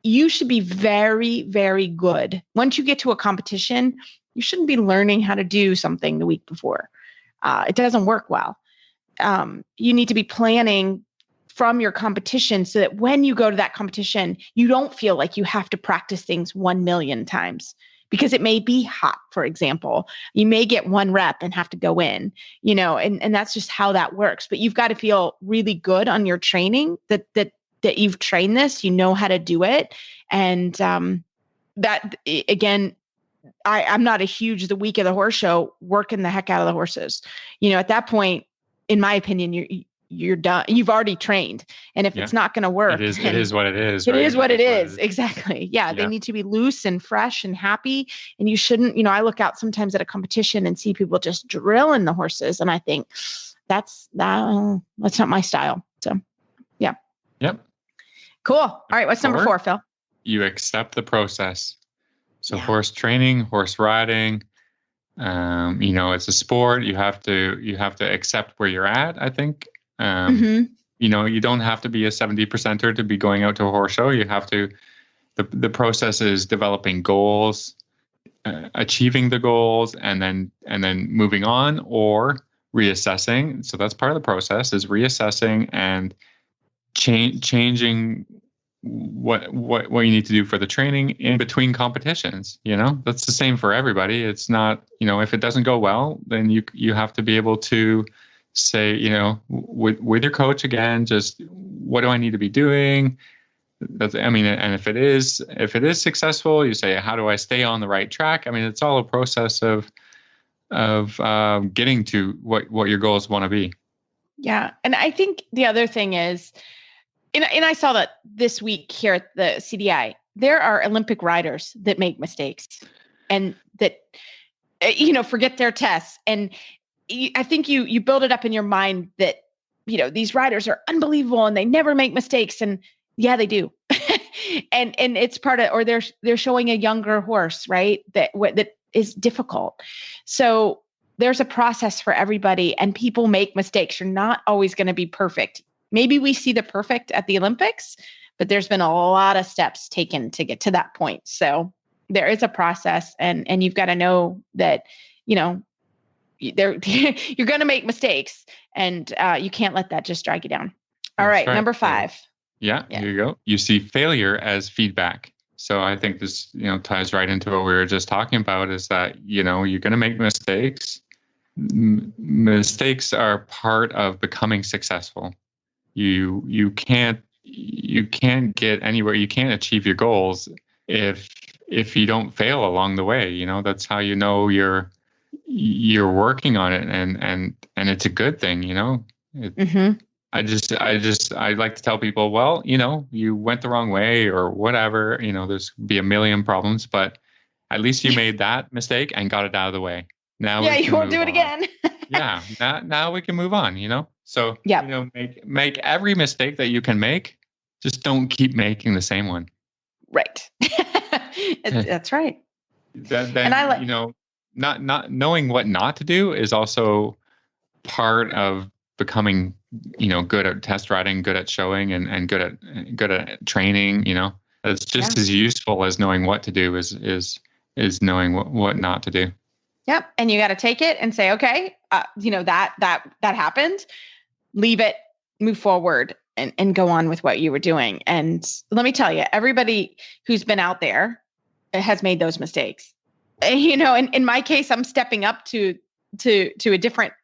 you should be very, very good. Once you get to a competition, you shouldn't be learning how to do something the week before. It doesn't work well. You need to be planning from your competition so that when you go to that competition, you don't feel like you have to practice things 1 million times, because it may be hot, for example. You may get one rep and have to go in, and that's just how that works. But you've got to feel really good on your training, that you've trained this, how to do it. And that, again, I'm not a huge, the week of the horse show, working the heck out of the horses. At that point, in my opinion, you're done. You've already trained. And if it's not going to work, it is what it is. It is what it is. Exactly. Yeah. They need to be loose and fresh and happy. And you shouldn't, I look out sometimes at a competition and see people just drilling the horses. And I think that's not my style. So, yeah. Yep. Cool. All right. What's number 4, Phil? You accept the process. So horse training, horse riding, it's a sport. You have to accept where you're at, I think. You don't have to be a 70%er to be going out to a horse show. You have to, the process is developing goals, achieving the goals, and then moving on or reassessing. So that's part of the process, is reassessing and changing what you need to do for the training in between competitions. That's the same for everybody. It's not, if it doesn't go well, then you have to be able to say, with your coach again, just what do I need to be doing? And if it is successful, you say, how do I stay on the right track? It's all a process of getting to what your goals want to be. Yeah. And I think the other thing is, and I saw that this week here at the CDI, there are Olympic riders that make mistakes and that, forget their tests. And I think you build it up in your mind that, these riders are unbelievable and they never make mistakes. And yeah, they do. and it's part of, or they're showing a younger horse, right? That is difficult. So there's a process for everybody, and people make mistakes. You're not always going to be perfect. Maybe we see the perfect at the Olympics, but there's been a lot of steps taken to get to that point. So there is a process, and you've got to know that, you're going to make mistakes, and you can't let that just drag you down. All right. Number 5. Yeah, here you go. You see failure as feedback. So I think this, ties right into what we were just talking about, is that, you're going to make mistakes. Mistakes are part of becoming successful. You can't get anywhere. You can't achieve your goals if you don't fail along the way. That's how you're working on it, and it's a good thing. I like to tell people, well, you went the wrong way or whatever. There's be a million problems, but at least you made that mistake and got it out of the way. Now you won't do it again. Yeah. Now we can move on. So make every mistake that you can make. Just don't keep making the same one. Right. That's right. And I not knowing what not to do is also part of becoming, good at test riding, good at showing, and good at training. It's just as useful as knowing what to do is knowing what not to do. Yep. And you got to take it and say, okay, that happened, leave it, move forward, and go on with what you were doing. And let me tell you, everybody who's been out there has made those mistakes. In my case, I'm stepping up to a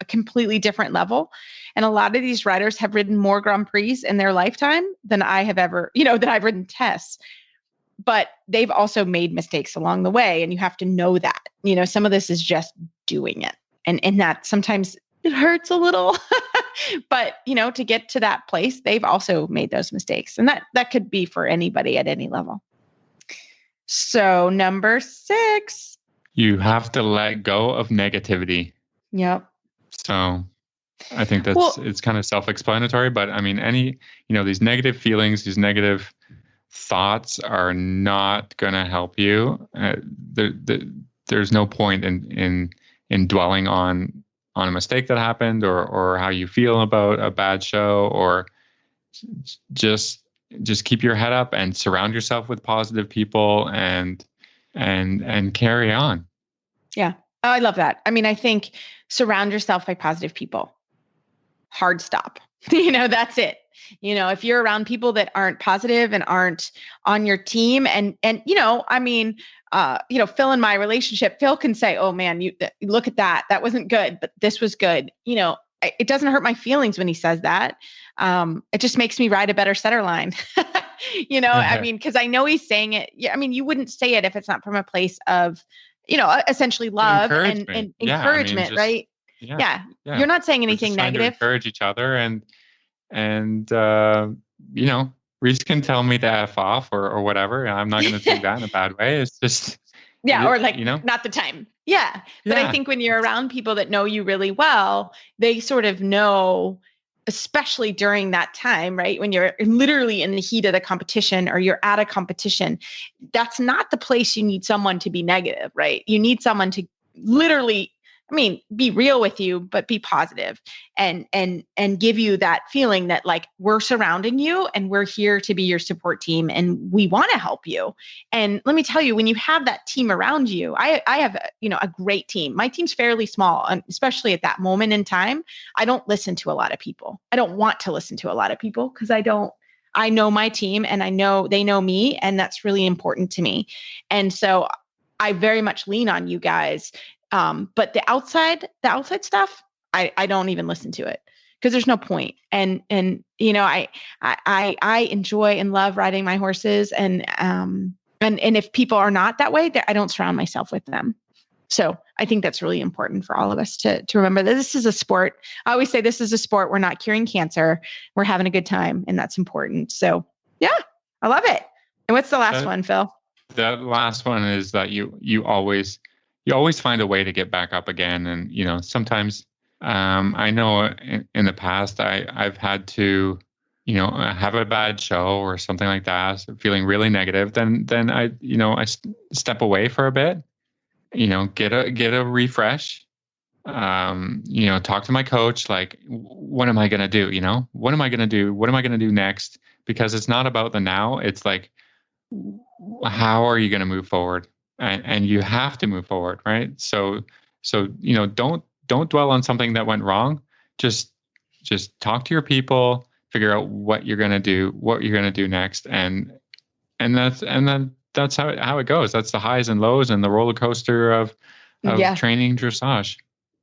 completely different level. And a lot of these riders have ridden more Grand Prix in their lifetime than I have ever, that I've ridden tests. But they've also made mistakes along the way. And you have to know that, some of this is just doing it. And that sometimes it hurts a little, but to get to that place, they've also made those mistakes. And that could be for anybody at any level. So number 6, you have to let go of negativity. Yep. So I think it's kind of self-explanatory, but I mean, these negative feelings, these negative thoughts are not going to help you. There's no point in dwelling on a mistake that happened or how you feel about a bad show, or just keep your head up and surround yourself with positive people and carry on. Yeah. Oh, I love that. I mean, I think surround yourself by positive people. Hard stop. That's it. If you're around people that aren't positive and aren't on your team and Phil in my relationship, Phil can say, oh man, you look at that. That wasn't good, but this was good. It doesn't hurt my feelings when he says that. It just makes me ride a better setter line. Because I know he's saying it. Yeah. I mean, you wouldn't say it if it's not from a place of, essentially love and encouragement, right? Yeah. You're not saying anything negative. To encourage each other and Reese can tell me to F off or whatever. I'm not going to take that in a bad way. It's just, not the time. Yeah. But I think when you're around people that know you really well, they sort of know, especially during that time, right? When you're literally in the heat of the competition or you're at a competition, that's not the place you need someone to be negative, right? You need someone to literally, be real with you, but be positive and give you that feeling that like, we're surrounding you and we're here to be your support team and we want to help you. And let me tell you, when you have that team around you, I have, a great team. My team's fairly small, and especially at that moment in time, I don't listen to a lot of people. I don't want to listen to a lot of people because I know my team and I know they know me, and that's really important to me. And so I very much lean on you guys. But the outside stuff, I don't even listen to it because there's no point. And I enjoy and love riding my horses, and if people are not that way, I don't surround myself with them. So I think that's really important for all of us to remember that this is a sport. I always say this is a sport. We're not curing cancer. We're having a good time, and that's important. So yeah, I love it. And what's the last one, Phil? The last one is that you always find a way to get back up again. And, sometimes I know in the past I've had to, have a bad show or something like that, feeling really negative. Then I step away for a bit, get a refresh, talk to my coach, like, what am I going to do? What am I going to do? What am I going to do next? Because it's not about the now. It's like, how are you going to move forward? And you have to move forward, right? So don't dwell on something that went wrong. Just talk to your people, figure out what you're going to do next. And then that's how it goes. That's the highs and lows and the roller coaster of training dressage.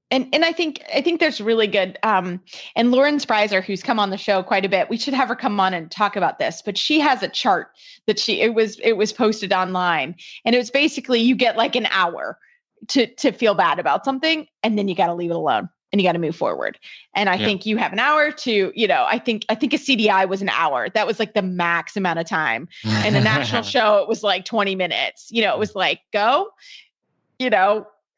And I think there's really good, and Lauren Spryzer, who's come on the show quite a bit, we should have her come on and talk about this, but she has a chart that it was posted online, and it was basically, you get like an hour to feel bad about something, and then you got to leave it alone and you got to move forward. And I think you have an hour to, I think a CDI was an hour. That was like the max amount of time. And a national show, it was like 20 minutes, it was like, go,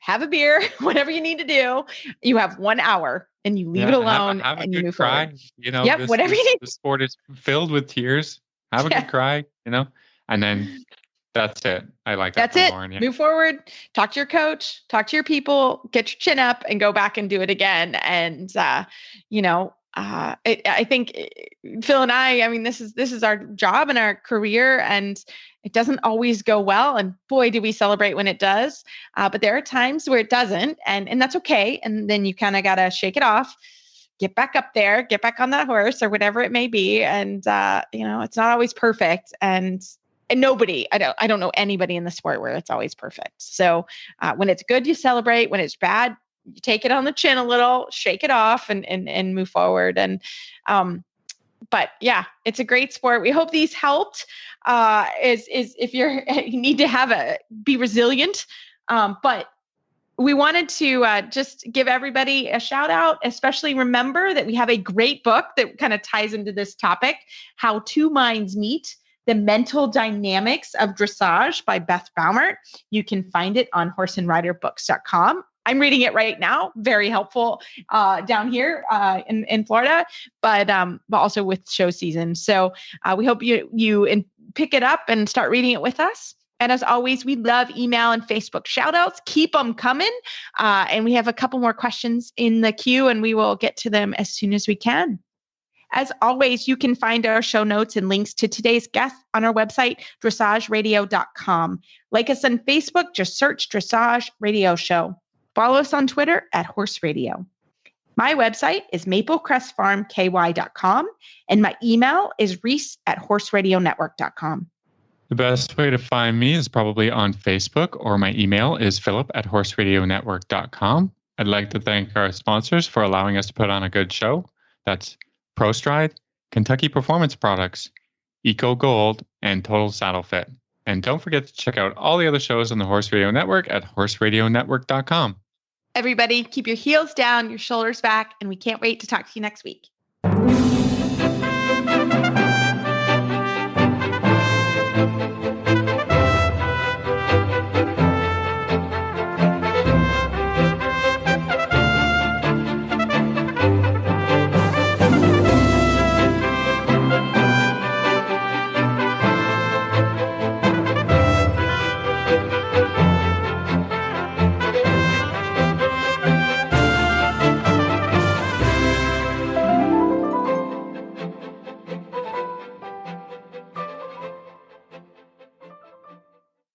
have a beer, whatever you need to do. You have 1 hour and you leave it alone have and a you good move cry. forward. Whatever you need. The sport is filled with tears. Have a good cry, and then that's it. I like that. That's it. Lauren, Move forward, talk to your coach, talk to your people, get your chin up and go back and do it again. And, I think Phil and I mean, this is our job and our career, and it doesn't always go well. And boy, do we celebrate when it does. But there are times where it doesn't, and that's okay. And then you kind of got to shake it off, get back up there, get back on that horse or whatever it may be. And, it's not always perfect. And nobody, I don't know anybody in the sport where it's always perfect. So when it's good, you celebrate. When it's bad, you take it on the chin a little, shake it off and move forward. And, but yeah, it's a great sport. We hope these helped. Is if you need to be resilient. But we wanted to just give everybody a shout out, especially remember that we have a great book that kind of ties into this topic, How Two Minds Meet: The Mental Dynamics of Dressage by Beth Baumert. You can find it on horseandriderbooks.com. I'm reading it right now. Very helpful down here in Florida, but also with show season. So we hope you pick it up and start reading it with us. And as always, we love email and Facebook shout outs. Keep them coming. And we have a couple more questions in the queue, and we will get to them as soon as we can. As always, you can find our show notes and links to today's guest on our website, dressageradio.com. Like us on Facebook, just search Dressage Radio Show. Follow us on Twitter at Horse Radio. My website is maplecrestfarmky.com, and my email is reese@horseradionetwork.com. The best way to find me is probably on Facebook, or my email is philip@horseradionetwork.com. I'd like to thank our sponsors for allowing us to put on a good show. That's ProStride, Kentucky Performance Products, Eco Gold, and Total Saddle Fit. And don't forget to check out all the other shows on the Horse Radio Network at horseradionetwork.com. Everybody, keep your heels down, your shoulders back, and we can't wait to talk to you next week.